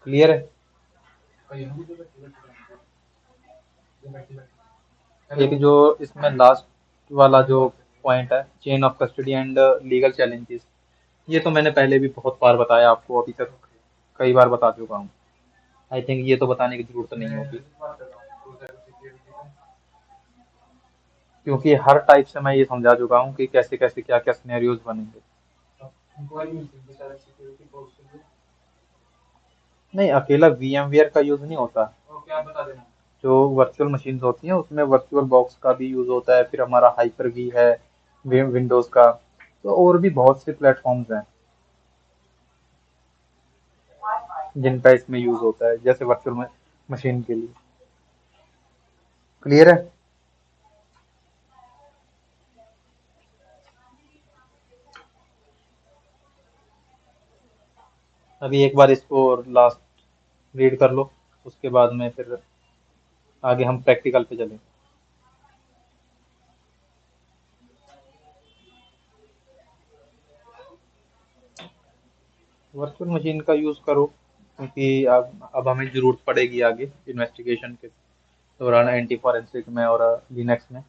क्लियर है? एक जो इसमें लास्ट वाला जो पॉइंट है, chain of custody and legal challenges, ये तो मैंने पहले भी बहुत बार बताया आपको, अभी तक कई बार बता चुका हूँ। आई थिंक ये तो बताने की जरूरत नहीं होगी, क्योंकि हर टाइप से मैं ये समझा चुका हूँ कि कैसे कैसे क्या क्या सिनेरियोज बनेंगे। नहीं, अकेला VMware का यूज नहीं होता। जो वर्चुअल मशीन्स होती हैं उसमें वर्चुअल बॉक्स का भी यूज होता है, फिर हमारा हाइपर वी है विंडोज का, तो और भी बहुत से प्लेटफॉर्म्स हैं जिनका इसमें यूज होता है, जैसे वर्चुअल मशीन के लिए। क्लियर है? अभी एक बार इसको लास्ट रीड कर लो, उसके बाद में फिर आगे हम प्रैक्टिकल पे चलें। वर्चुअल मशीन का यूज करो, क्योंकि अब हमें जरूरत पड़ेगी आगे इन्वेस्टिगेशन के दौरान, एंटी फॉरेंसिक में और लिनक्स में।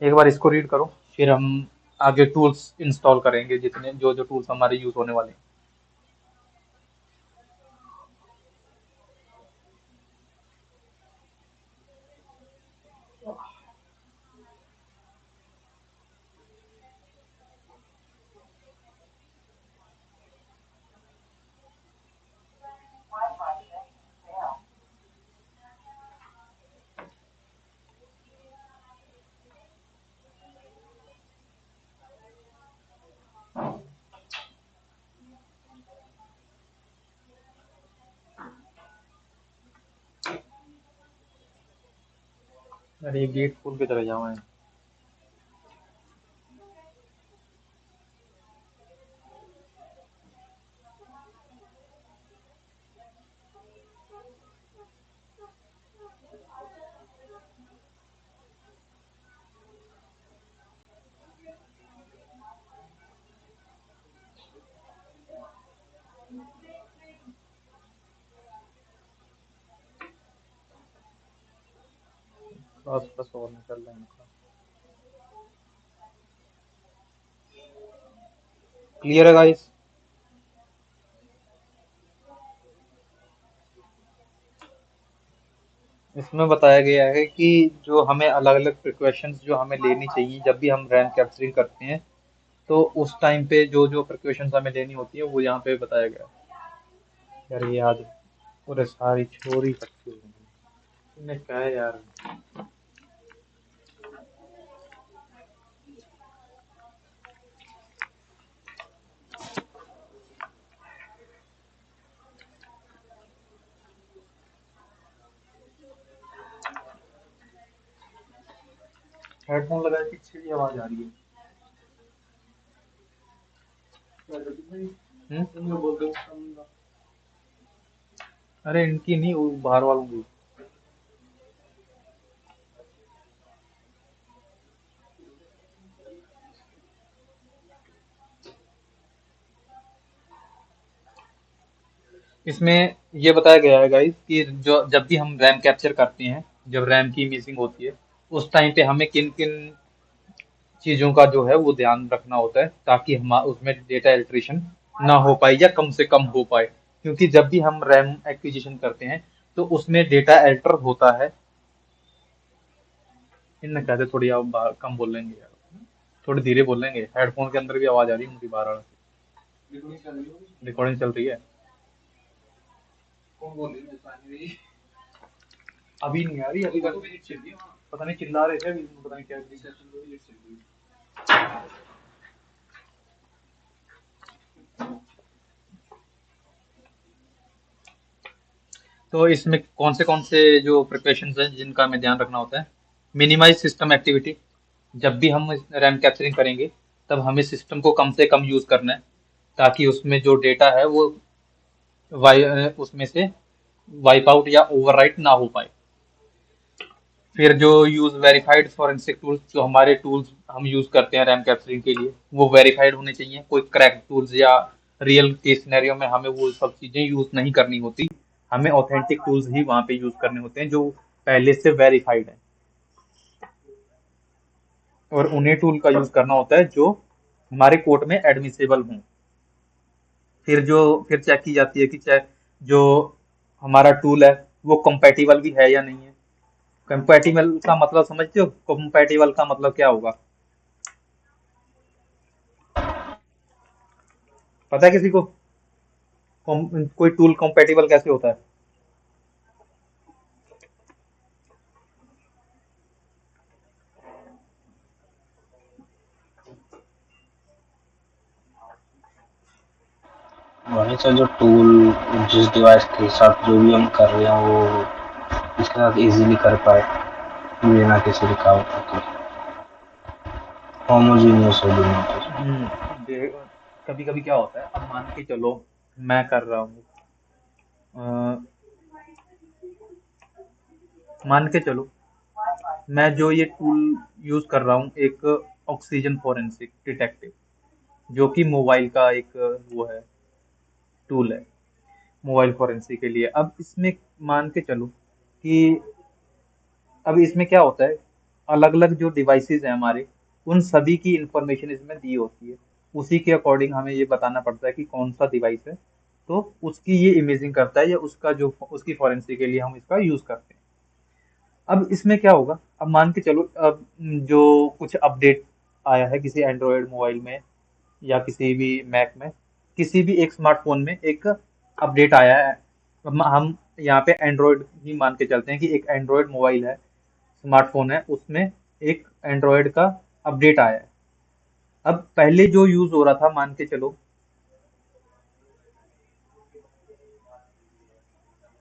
एक बार इसको रीड करो, फिर हम आगे टूल्स इंस्टॉल करेंगे, जितने जो जो टूल्स हमारे यूज होने वाले हैं। अरे गेट खोल के चले जाओ मैं। क्रॉस प्लस और निकल रहा है इनका। क्लियर है गाइस? इसमें बताया गया है कि जो हमें अलग अलग प्रिकॉशंस जो हमें लेनी चाहिए जब भी हम रैम कैप्चरिंग करते हैं, तो उस टाइम पे जो जो प्रिकॉशंस हमें लेनी होती है वो यहाँ पे बताया गया है। यार ये आज पूरे सारी छोरी इकट्ठी हो गई। इन्हें क्या है यार। हेडफोन लगाए पीछे की आवाज आ रही है। अरे इनकी नहीं, वो बाहर वालों की। इसमें ये बताया गया है गाइस कि जो जब भी हम रैम कैप्चर करते हैं, जब रैम की मिसिंग होती है, उस टाइम पे हमें किन किन चीजों का जो है वो ध्यान रखना होता है ताकि हम उसमें डेटा एल्ट्रेशन ना हो पाए या कम से कम हो पाए। क्योंकि जब भी हम रैम एक्विजिशन करते हैं तो उसमें डेटा एल्टर होता है। इन कहते थोड़ी आप कम बोल लेंगे यार, थोड़ी धीरे बोल लेंगे। हेडफोन के अंदर भी आवाज आ रही है मुझे बाहर आ रही। रिकॉर्डिंग चल रही है। अभी नहीं आ रही, अभी तक पता नहीं चिल्ला रहे थे, अभी पता नहीं क्या। तो इसमें कौन से जो प्रिपरेशंस हैं जिनका हमें ध्यान रखना होता है। Minimise system activity. जब भी हम रैम कैप्चरिंग करेंगे तब हमें सिस्टम को कम से कम यूज करना है ताकि उसमें जो डेटा है वो उसमें से वाइप आउट या ओवरराइट ना हो पाए। फिर जो यूज वेरीफाइड फॉरेंसिक टूल्स, जो हमारे टूल्स हम यूज करते हैं रैम कैप्चरिंग के लिए, वो वेरीफाइड होने चाहिए। कोई क्रैक टूल्स या रियल केस सिनेरियो में हमें वो सब चीजें यूज नहीं करनी होती। हमें ऑथेंटिक टूल्स ही वहां पे यूज करने होते हैं जो पहले से वेरीफाइड है, और उन्हें टूल का यूज करना होता है जो हमारे कोर्ट में एडमिसेबल हों। फिर चेक की जाती है कि जो हमारा टूल है वो कंपैटिबल भी है या नहीं है। कंपैटिबल का मतलब समझते हो? कंपैटिबल का मतलब क्या होगा, पता है किसी को? कोई टूल कंपैटिबल कैसे होता है? वही सर, जो टूल जिस डिवाइस के साथ जो भी हम कर रहे हैं वो इसके साथ इजीली कर पाए बिना किसी रुकावट के, होमोजीनियस हो दोनों के। कभी कभी क्या होता है, अब मान के चलो मैं कर रहा हूँ, मान के चलो मैं जो ये टूल यूज कर रहा हूँ, एक ऑक्सीजन फोरेंसिक डिटेक्टिव, जो कि मोबाइल का एक वो है, टूल है मोबाइल फोरेंसिक के लिए। अब इसमें मान के चलो कि अब इसमें क्या होता है, अलग अलग जो डिवाइसेस हैं हमारे, उन सभी की इंफॉर्मेशन इसमें दी होती है। उसी के अकॉर्डिंग हमें ये बताना पड़ता है कि कौन सा डिवाइस है, तो उसकी ये इमेजिंग करता है या उसका जो उसकी फोरेंसिक के लिए हम इसका यूज करते हैं। अब इसमें क्या होगा, अब मान के चलो अब जो कुछ अपडेट आया है किसी एंड्रॉयड मोबाइल में या किसी भी मैक में, किसी भी एक स्मार्टफोन में एक अपडेट आया है। अब हम यहाँ पे एंड्रॉयड ही मान के चलते हैं कि एक एंड्रॉयड मोबाइल है, स्मार्टफोन है, उसमें एक एंड्रॉयड का अपडेट आया है। अब पहले जो यूज हो रहा था, मान के चलो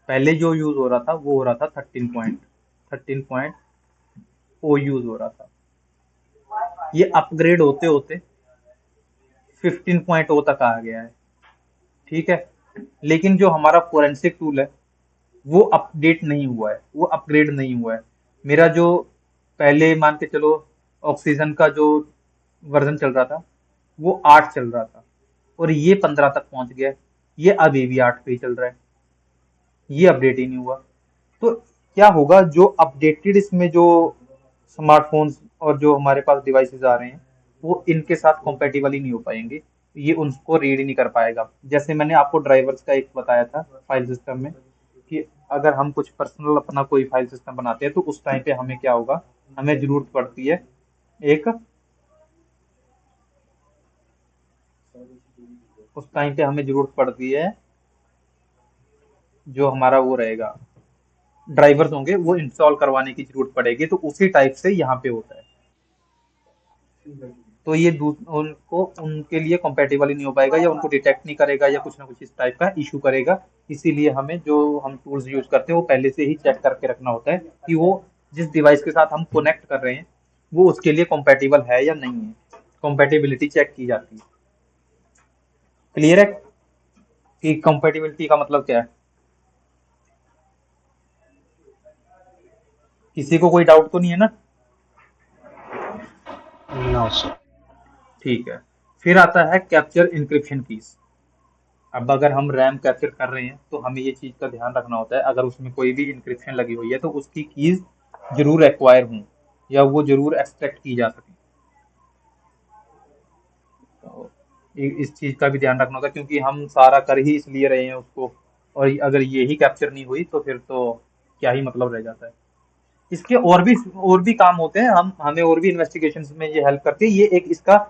पहले जो यूज हो रहा था वो हो रहा था 13 पॉइंट ओ यूज हो रहा था। ये अपग्रेड होते होते 15 ओ तक आ गया है। ठीक है, लेकिन जो हमारा फोरेंसिक टूल है वो अपडेट नहीं हुआ है, वो अपग्रेड नहीं हुआ है। मेरा जो पहले मान के चलो ऑक्सीजन का जो वर्जन चल रहा था वो 8 चल रहा था, और ये 15 तक पहुंच गया है। ये अभी भी 8 पे ही चल रहा है, ये अपडेट ही नहीं हुआ। तो क्या होगा, जो अपडेटेड इसमें जो स्मार्टफोन्स और जो हमारे पास डिवाइसेस आ रहे हैं, वो इनके साथ कंपेटिबल ही नहीं हो पाएंगे, ये उनको रीड ही नहीं कर पाएगा। जैसे मैंने आपको ड्राइवर्स का एक बताया था फाइल सिस्टम में, कि अगर हम कुछ पर्सनल अपना कोई फाइल सिस्टम बनाते हैं तो उस टाइम पे हमें क्या होगा, हमें जरूरत पड़ती है एक, उस टाइम पे हमें जरूरत पड़ती है जो हमारा वो रहेगा, ड्राइवर्स होंगे वो इंस्टॉल करवाने की जरूरत पड़ेगी। तो उसी टाइप से यहाँ पे होता है। तो ये उनको उनके लिए कंपेटेबल ही नहीं हो पाएगा, या उनको डिटेक्ट नहीं करेगा, या कुछ ना कुछ इस टाइप का इशू करेगा। इसीलिए हमें जो हम टूल्स यूज करते हैं वो पहले से ही चेक करके रखना होता है कि वो जिस डिवाइस के साथ हम कनेक्ट कर रहे हैं वो उसके लिए कंपेटेबल है या नहीं है। कंपेटेबिलिटी चेक की जाती है। क्लियर है कि कंपेटेबिलिटी का मतलब क्या है? किसी को कोई डाउट तो नहीं है ना? No sir. ठीक है। फिर आता है कैप्चर इंक्रिप्शन कीज। अब अगर हम रैम कैप्चर कर रहे हैं तो हमें ये चीज का ध्यान रखना होता है, अगर उसमें कोई भी इंक्रिप्शन लगी हुई है तो उसकी कीज जरूर एक्वायर हों, या वो जरूर एक्सट्रैक्ट की जा सके। तो इस चीज का भी ध्यान रखना होता है, क्योंकि हम सारा कर ही इसलिए रहे हैं उसको, और अगर ये ही कैप्चर नहीं हुई तो फिर तो क्या ही मतलब रह जाता है। इसके और भी काम होते हैं, हम हमें और भी इन्वेस्टिगेशंस में ये हेल्प करती है। ये एक इसका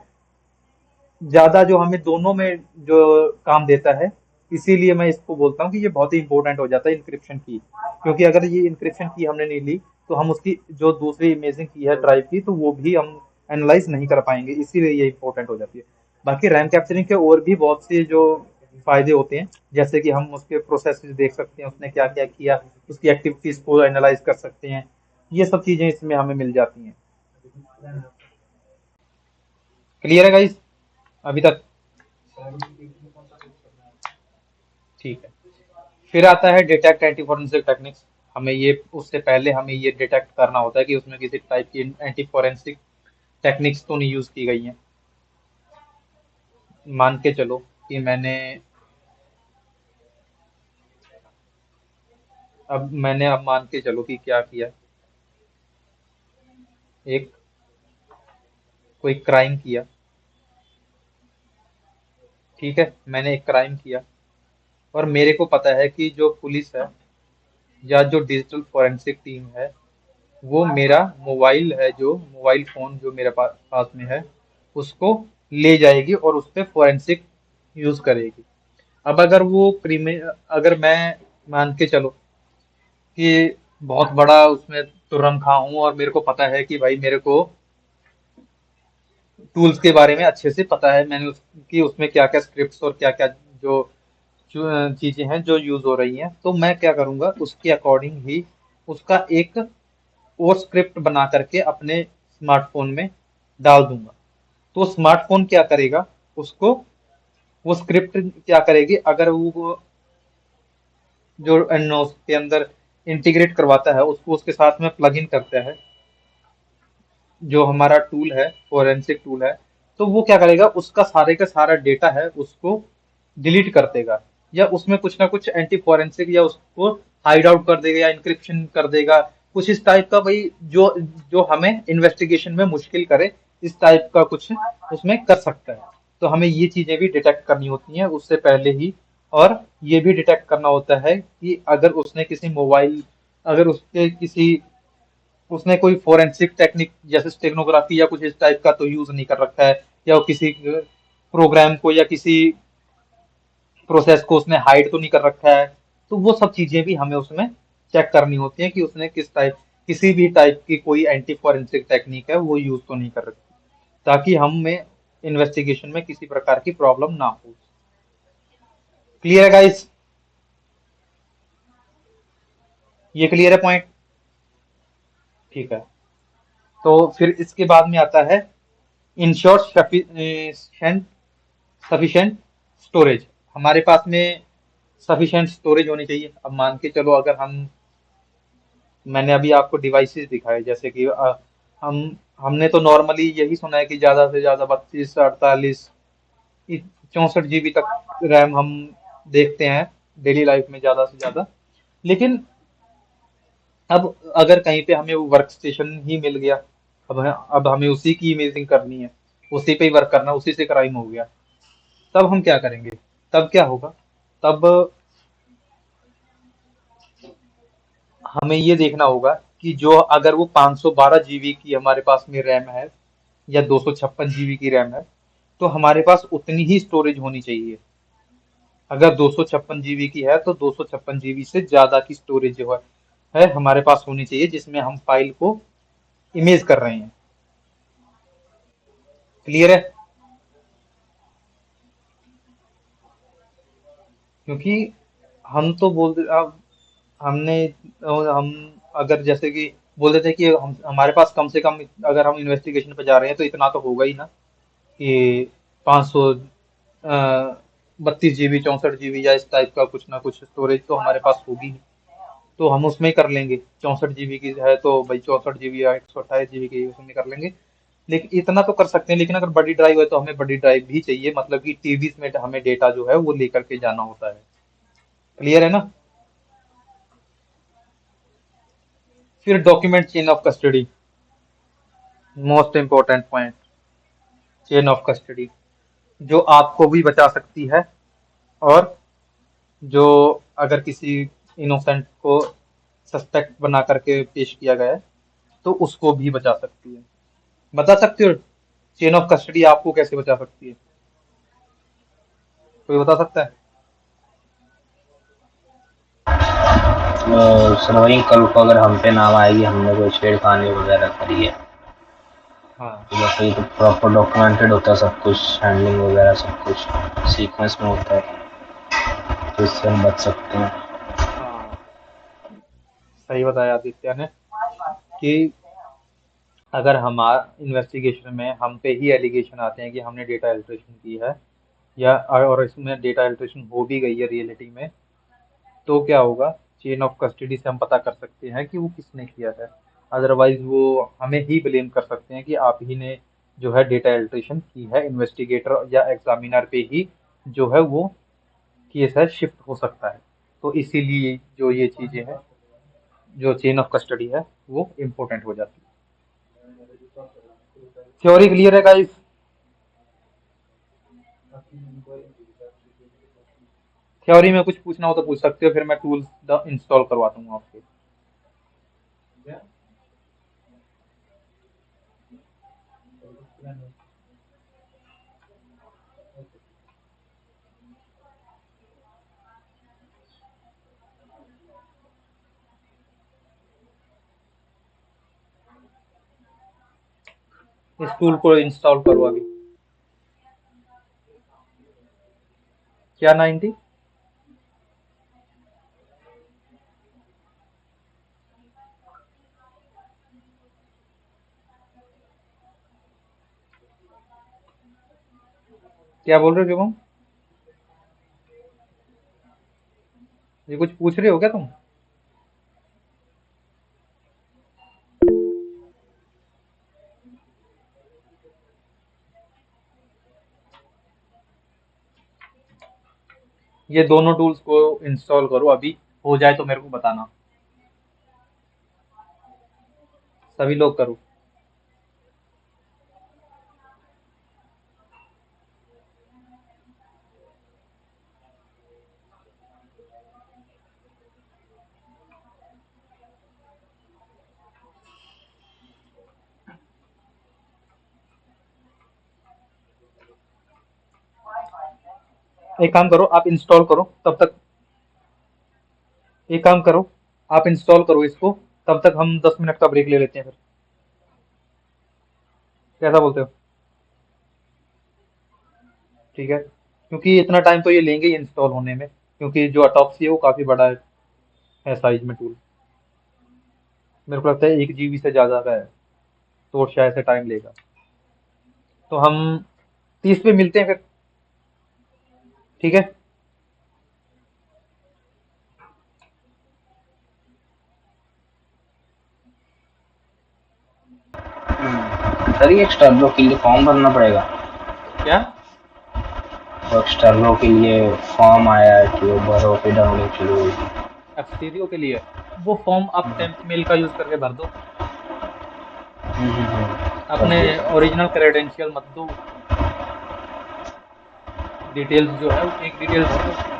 ज्यादा जो हमें दोनों में जो काम देता है, इसीलिए मैं इसको बोलता हूँ कि ये बहुत ही इंपॉर्टेंट हो जाता है इंक्रिप्शन की। क्योंकि अगर ये इंक्रिप्शन की हमने नहीं ली तो हम उसकी जो दूसरी इमेजिंग की है ड्राइव की, तो वो भी हम एनालाइज नहीं कर पाएंगे, इसीलिए ये इंपॉर्टेंट हो जाती है। बाकी रैम कैप्चरिंग के और भी बहुत से जो फायदे होते हैं, जैसे कि हम उसके प्रोसेस देख सकते हैं, उसने क्या क्या किया, उसकी एक्टिविटीज को एनालाइज कर सकते हैं। ये सब चीजें इसमें हमें मिल जाती हैं। क्लियर है गाइस अभी तक? ठीक है। फिर आता है डिटेक्ट एंटी फोरेंसिक टेक्निक्स। हमें ये उससे पहले हमें ये डिटेक्ट करना होता है कि उसमें किसी टाइप की एंटी फोरेंसिक टेक्निक्स तो नहीं यूज की गई हैं। मान के चलो कि मैंने अब मान के चलो कि क्या किया, एक कोई क्राइम किया। ठीक है, मैंने एक क्राइम किया और मेरे को पता है कि जो पुलिस है या जो डिजिटल फोरेंसिक टीम है, वो मेरा मोबाइल है, जो मोबाइल फोन जो मेरे पास में है, उसको ले जाएगी और उस पर फोरेंसिक यूज करेगी। अब अगर मैं मान के चलो कि बहुत बड़ा उसमें तुर्रम खा हूं और मेरे को पता है कि भाई मेरे को टूल्स के बारे में अच्छे से पता है, मैंने उसकी उसमें क्या क्या स्क्रिप्ट्स और क्या क्या जो चीजें हैं जो यूज हो रही हैं, तो मैं क्या करूंगा उसके अकॉर्डिंग ही उसका एक और स्क्रिप्ट बना करके अपने स्मार्टफोन में डाल दूंगा। तो स्मार्टफोन क्या करेगा, उसको वो स्क्रिप्ट क्या करेगी, अगर वो जो एनोस के अंदर इंटीग्रेट करवाता है उसको उसके साथ में प्लग इन करता है, जो हमारा टूल है फोरेंसिक टूल है, तो वो क्या करेगा, उसका सारे का सारा डेटा है उसको डिलीट कर देगा, या उसमें कुछ ना कुछ एंटी फोरेंसिक, या उसको हाइड आउट कर देगा, या इंक्रिप्शन कर देगा, कुछ इस टाइप का भाई, जो जो हमें इन्वेस्टिगेशन में मुश्किल करे, इस टाइप का कुछ उसमें कर सकता है। तो हमें ये चीजें भी डिटेक्ट करनी होती हैं उससे पहले ही। और ये भी डिटेक्ट करना होता है कि अगर उसने किसी मोबाइल, अगर उसके किसी उसने कोई फोरेंसिक टेक्निक जैसे स्टेगनोग्राफी या कुछ इस टाइप का तो यूज नहीं कर रखा है, या वो किसी प्रोग्राम को या किसी प्रोसेस को उसने हाइड तो नहीं कर रखा है, तो वो सब चीजें भी हमें उसमें चेक करनी होती हैं कि उसने किसी भी टाइप की कोई एंटी फोरेंसिक टेक्निक है वो यूज तो नहीं कर रखी, ताकि हमें इन्वेस्टिगेशन में किसी प्रकार की प्रॉब्लम ना हो। क्लियर है गाइस? ये क्लियर है पॉइंट? ठीक है। तो फिर इसके बाद में आता है इंश्योर सफिशिएंट सफिशिएंट स्टोरेज। हमारे पास में सफिशिएंट स्टोरेज होनी चाहिए। अब मान के चलो अगर मैंने अभी आपको डिवाइसेस दिखाए, जैसे कि हमने तो नॉर्मली यही सुना है कि ज्यादा से ज्यादा 32 48 64 GB तक रैम हम देखते हैं डेली लाइफ में ज़्यादा से ज़्यादा। लेकिन अब अगर कहीं पे हमें वो वर्क स्टेशन ही मिल गया, अब हमें उसी की इमेजिंग करनी है, उसी पे ही वर्क करना, उसी से क्राइम हो गया, तब हम क्या करेंगे? तब क्या होगा? तब हमें ये देखना होगा कि जो अगर वो 512 जीबी की हमारे पास में रैम है या 256 जीबी की रैम है, तो हमारे पास उतनी ही स्टोरेज होनी चाहिए। अगर 256 जीबी की है तो 256 जीबी से ज्यादा की स्टोरेज जो है हमारे पास होनी चाहिए, जिसमें हम फाइल को इमेज कर रहे हैं। क्लियर है? क्योंकि हम तो बोलते अब हमने हम अगर जैसे कि बोलते थे कि हम हमारे पास कम से कम, अगर हम इन्वेस्टिगेशन पे जा रहे हैं तो इतना तो होगा ही ना कि 500 32 जीबी 64 जीबी या इस टाइप का कुछ ना कुछ स्टोरेज तो हमारे पास होगी ही। तो हम उसमें कर लेंगे, 64 जीबी की है तो भाई 64 जीबी या 128 जीबी की उसमें कर लेंगे। लेकिन इतना तो कर सकते हैं, लेकिन अगर बड़ी ड्राइव है तो हमें बड़ी ड्राइव भी चाहिए, मतलब कि टीबीज में हमें डेटा जो है वो लेकर के जाना होता है। क्लियर है ना? फिर document chain of custody, most important point. Chain of custody जो आपको भी बचा सकती है, और जो अगर किसी इनोसेंट को सस्पेक्ट बना करके पेश किया गया है तो उसको भी बचा सकती है। बता सकते हो चेन ऑफ कस्टडी आपको कैसे बचा सकती है? कोई बता सकता है? सर वही कल को अगर हम पे नाम आएगी हमने कोई छेड़खानी वगैरह करी है, हाँ। तो बस वही तो प्रॉपर डॉक्यूमेंटेड होता है सब कुछ, हैंडलिंग वगैरह सब कुछ सीक्वेंस में होता है, तो इससे हम बच सकते हैं। हाँ, सही बताया आदित्य ने कि अगर हमारा इन्वेस्टिगेशन में हम पे ही एलिगेशन आते हैं कि हमने डेटा एल्ट्रेशन की है, या और इसमें डेटा एल्ट्रेशन हो भी गई है रियलिटी में, तो क्या होगा? चेन ऑफ कस्टडी से हम पता कर सकते हैं कि वो किसने किया है। अदरवाइज वो हमें ही ब्लेम कर सकते हैं कि आप ही ने जो है डेटा एल्ट्रेशन की है। इन्वेस्टिगेटर या एग्जामिनर पे ही जो है वो केस है शिफ्ट हो सकता है। तो इसीलिए जो ये चीजें हैं, जो चेन ऑफ कस्टडी है, वो इम्पोर्टेंट हो जाती है। थ्योरी क्लियर है गाइस? थ्योरी में कुछ पूछना हो तो पूछ सकते हो, फिर मैं टूल्स इंस्टॉल करवा दूंगा आपके। इस टूल को इंस्टॉल करो अभी। क्या 90? क्या बोल रहे हो शुभम? ये कुछ पूछ रहे हो क्या तुम? ये दोनों टूल्स को इंस्टॉल करो अभी, हो जाए तो मेरे को बताना। सभी लोग करो। एक काम करो, आप इंस्टॉल करो तब तक। एक काम करो, आप इंस्टॉल करो इसको, तब तक हम 10 मिनट का ब्रेक ले लेते हैं फिर। कैसा बोलते हो? ठीक है, क्योंकि इतना टाइम तो ये लेंगे ही इंस्टॉल होने में, क्योंकि जो अटॉप्सी है वो काफी बड़ा है साइज में टूल। मेरे को लगता है 1 जीबी से ज्यादा का है, तो शायद से टाइम लेगा। तो हम 30 पे मिलते हैं फिर। ठीक है। सर ये एक्स्ट्रा के लिए फॉर्म भरना पड़ेगा? क्या? तो एक्सटर्नो के लिए फॉर्म आया है कि वो भरो फिर डाउनलोडिंग शुरू होगी। एक्सटीरियो के लिए वो फॉर्म आप टेम्प मेल का यूज करके भर दो, कर अपने दिया था। ओरिजिनल क्रेडेंशियल मत दो उसमें, डिटेल्स जो है वो फेक डिटेल भर दो उसमें।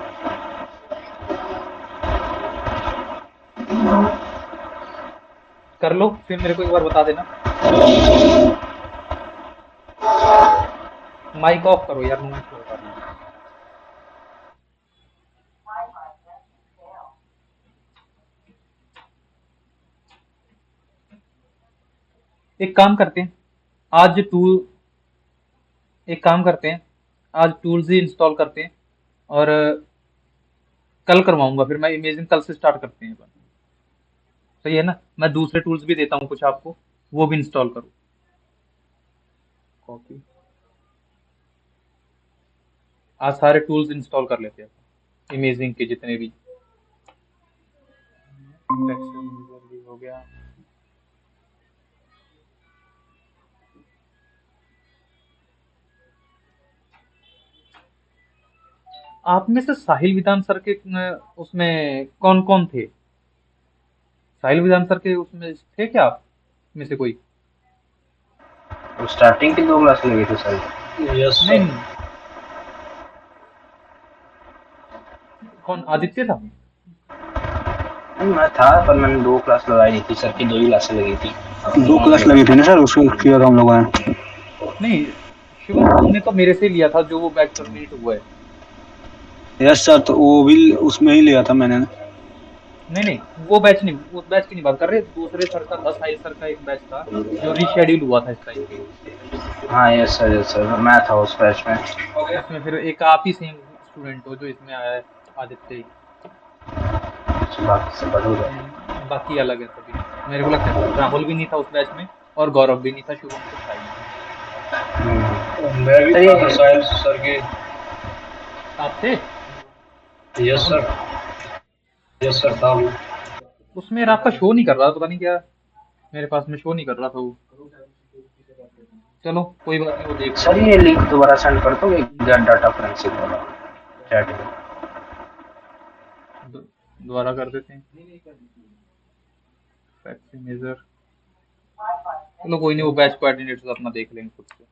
कर लो फिर मेरे को एक बार बता देना। माइक ऑफ करो यार, नॉइस बहुत आ रही है। एक काम करते हैं, आज टूल एक काम करते हैं, आज टूल्स ही इंस्टॉल करते हैं, और कल करवाऊंगा फिर मैं इमेजिंग, कल से स्टार्ट करते हैं अपन। सही है ना, मैं दूसरे टूल्स भी देता हूँ कुछ आपको, वो भी इंस्टॉल करो। कॉपी, आज सारे टूल्स इंस्टॉल कर लेते हैं इमेजिंग के जितने भी। टेक्स्ट इमेजर भी हो गया। आप में से साहिल विधान सर के उसमें कौन कौन थे? साहिल विधान सर के उसमें थे क्या आप में से कोई? तो स्टार्टिंग की 2 क्लास लगी थी सर। यस नहीं सर। नहीं, कौन, आदित्य था? नहीं मैं था, पर मैंने 2 क्लास लगाई नहीं थी सर की, 2 ही क्लासें लगी थी। 2 क्लास लगी थी ना सर, उसको किया था हम लोगों ने। नहीं, शिवम तुमने तो मेरे से लिया था जो वो बैच टर्मिनेट हुआ है। यस सर, तो वो भी उसमें ही लिया था मैंने। नहीं नहीं, वो बैच नहीं, उस बैच की नहीं बात कर रहे, दूसरे सर का था, साहिल सर का एक बैच था जो रीशेड्यूल हुआ था इस टाइम पे। हाँ यस सर, मैं था उस बैच में। उसमें फिर एक आप ही सेम स्टूडेंट हो जो इसमें आया है, आदित्य ही। बाकी सब बढ़िया। बाकी अलग है सभी। मेरे को लगता है राहुल भी नहीं था उस बैच में, और गौरव भी नहीं था, शुभम तो था ही नहीं। मैं भी सर था ये साहिल सर के। आप थे? Yes Rahul, sir. Yes sir था वो। उसमें यार आपका शो नहीं कर रहा, पता नहीं क्या, मेरे पास में शो नहीं कर रहा था वो। चलो कोई बात नहीं, वो देख सर लेंगे। ये लिंक दोबारा सेंड कर दोगे गेट डाटा फोरेंसिक वाला चैट में। दोबारा कर देते हैं। फैक्ट मेजर, चलो कोई नहीं, वो बैच कोऑर्डिनेटर्स अपना देख लेंगे खुद से।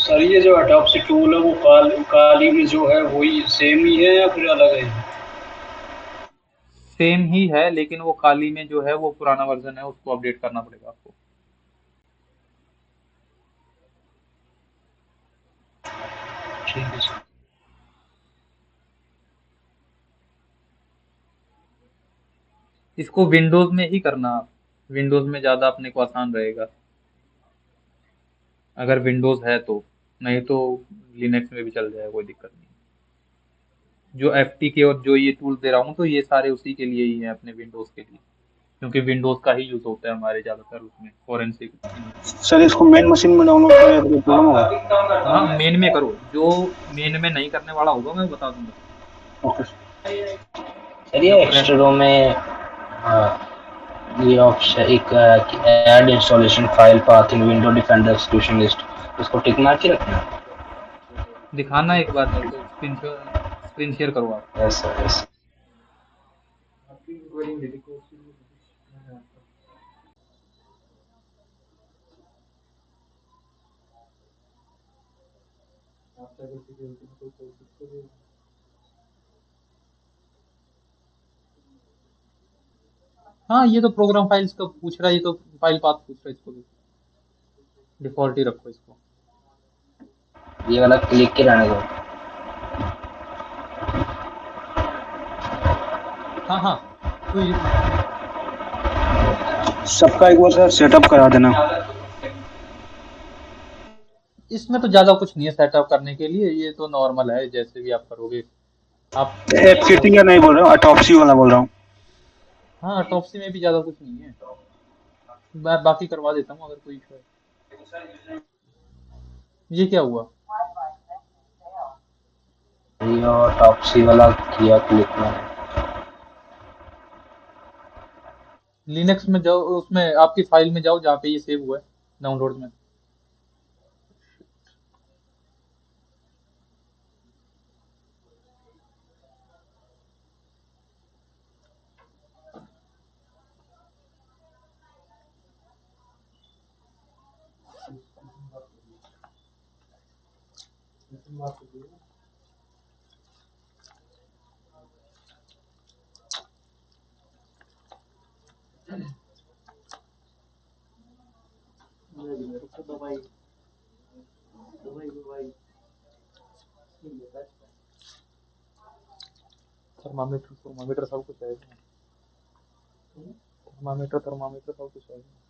सर ये जो अडॉप्सी टूल है वो काली में जो है वही सेम ही है या फिर अलग है? सेम ही है, लेकिन वो काली में जो है वो पुराना वर्जन है, उसको अपडेट करना पड़ेगा आपको। ठीक है सर। इसको विंडोज में ही करना आप, विंडोज में ज्यादा अपने को आसान रहेगा अगर विंडोज है तो, नहीं तो लिनक्स में भी चल जाएगा, कोई दिक्कत नहीं। जो एफटी के और जो ये टूल दे रहा हूँ तो ये सारे उसी के लिए ही है, अपने विंडोज के लिए, क्योंकि विंडोज का ही यूज होता है हमारे ज्यादातर उसमें फोरेंसिक। सर इसको मेन मशीन में डाउनलोड करें तो प्रॉब्लम होगा? हाँ मेन में करो, जो मेन में नहीं करने वाला होगा मैं बता दूंगा। ओके। सर ये जो प्रेस, एक्स्ट्रा में ये ऑप्शन एक ऐड इंस्टॉलेशन फाइल पाथ इन विंडो डिफेंडर एक्सक्लूशन लिस्ट, उसको टिक मार के रखना है। दिखाना एक बार मेरे को, स्क्रीन शेयर करो आप। Yes sir yes. हाँ ये तो प्रोग्राम फाइल्स का पूछ रहा है, ये तो फाइल पाथ पूछ रहा है, इसको डिफॉल्ट ही रखो इसको। ये वाला क्लिक के रहने दो। हाँ हाँ, तो सबका एक बार सर सेटअप करा देना। इसमें तो ज्यादा कुछ नहीं है सेटअप करने के लिए, ये तो नॉर्मल है जैसे भी आप करोगे आप। एफसीटी का नहीं बोल रहा हूँ, अटॉप्सी वाला बोल रहा हूँ। हाँ टॉपसी में भी ज्यादा कुछ नहीं है, मैं बाकी करवा देता हूँ अगर कोई इशू है। ये क्या हुआ? ये और टॉपसी वाला किया क्लिक में। लिनक्स में जाओ, उसमें आपकी फाइल में जाओ जहाँ पे ये सेव हुआ है डाउनलोड में। थर्मामीटर थर्मामीटर सब कुछ है इसमें। थर्मामीटर थर्मामीटर सब कुछ है इसमें।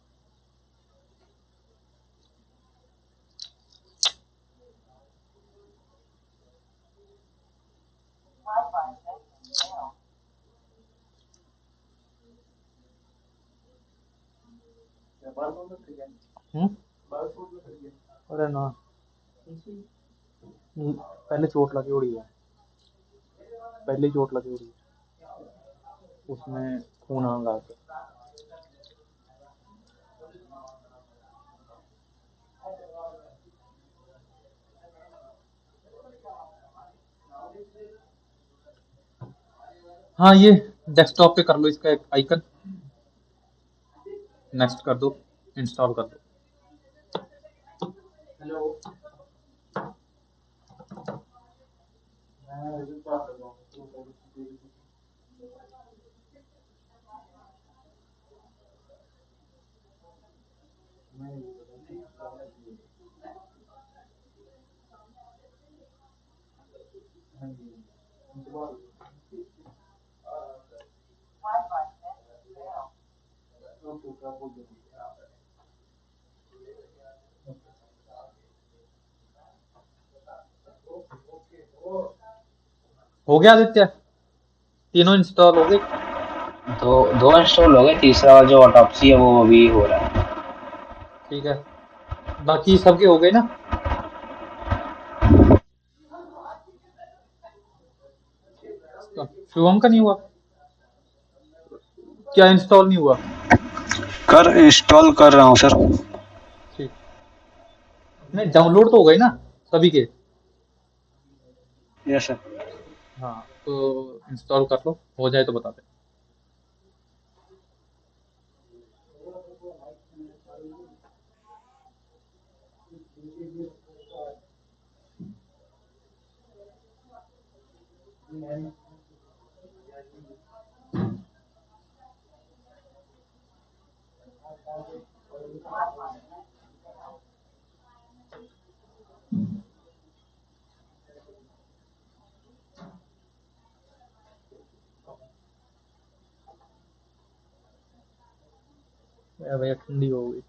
हम्म? अरे ना, पहले चोट लगी उड़ी है, पहले ही चोट लगी उड़ी है, उसमें खून आ रहा है। हाँ, ये डेस्कटॉप पे कर लो, इसका एक आइकन नेक्स्ट कर दो, इंस्टॉल कर दो। हो गया आदित्य, तीनों इंस्टॉल हो गए? दो इंस्टॉल हो गए, तीसरा जो ऑटोप्सी है वो अभी हो रहा है। ठीक है, बाकी सबके हो गए ना? शुभम का नहीं हुआ क्या? इंस्टॉल नहीं हुआ? इंस्टॉल कर रहा हूँ सर। ठीक, नहीं डाउनलोड तो हो गए ना सभी के? Yes sir. हाँ, तो इंस्टॉल कर लो, हो जाए तो बता दे। भैया ठंडी हो गई।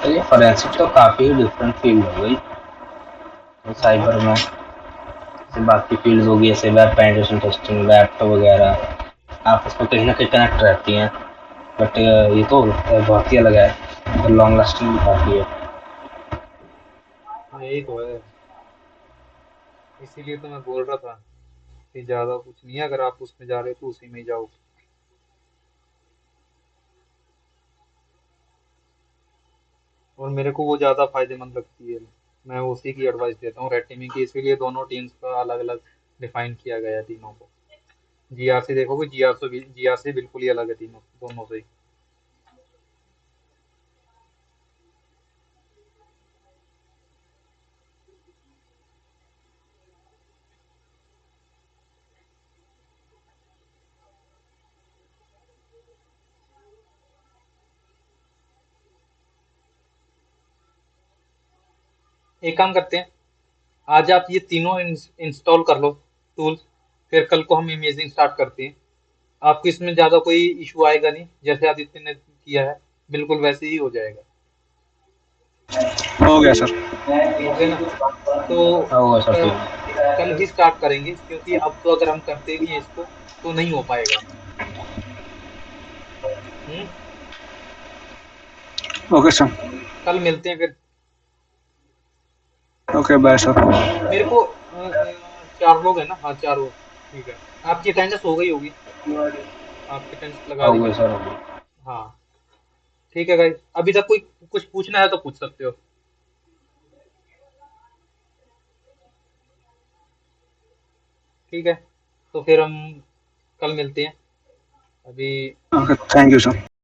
तो ये फोरेंसिक तो काफी डिफरेंट फील्ड हो गई साइबर में, जैसे बाकी फील्ड होगी जैसे वेब पेनिट्रेशन टेस्टिंग, वेब वगैरह आपस में कहीं ना कहीं कनेक्ट रहती हैं, बट ये तो बहुत ही अलग है और लॉन्ग लास्टिंग भी काफी है। यही तो है, इसीलिए तो मैं बोल रहा था कि ज्यादा कुछ नहीं है, अगर आप उसमें जा रहे हो तो उसी में ही जाओ। और मेरे को वो ज्यादा फायदेमंद लगती है, मैं उसी की एडवाइस देता हूँ रेड टीमिंग की, इसीलिए दोनों टीम्स का अलग अलग डिफाइन किया गया है तीनों को। जीआरसी देखोगे, जीआरसी बिल्कुल ही अलग है तीनों दोनों से। एक काम करते हैं, आज आप ये तीनों इंस्टॉल कर लो टूल, फिर कल को हम इमेजिंग स्टार्ट करते हैं। आपको इसमें ज्यादा कोई इशू आएगा नहीं, जैसे आदित्य ने किया है बिल्कुल वैसे ही हो जाएगा। हो गया सर। हो गया ना? तो होगा सब अ, ठीक। कल ही स्टार्ट करेंगे, क्योंकि अब तो अगर हम करते भी हैं इसको तो नहीं हो पाएगा। Hmm, okay sir. कल मिलते हैं फिर। Okay bye sir. मेरे को 4 लोग हैं ना, हाँ 4 लोग, ठीक है। आपकी अटेंडेंस हो गई होगी, आपकी अटेंडेंस लगा हो दी गए मैंने। सर, हो गए। हाँ ठीक है गाइस, अभी तक कोई कुछ पूछना है तो पूछ सकते हो। ठीक है, तो फिर हम कल मिलते हैं अभी। Okay thank you sir.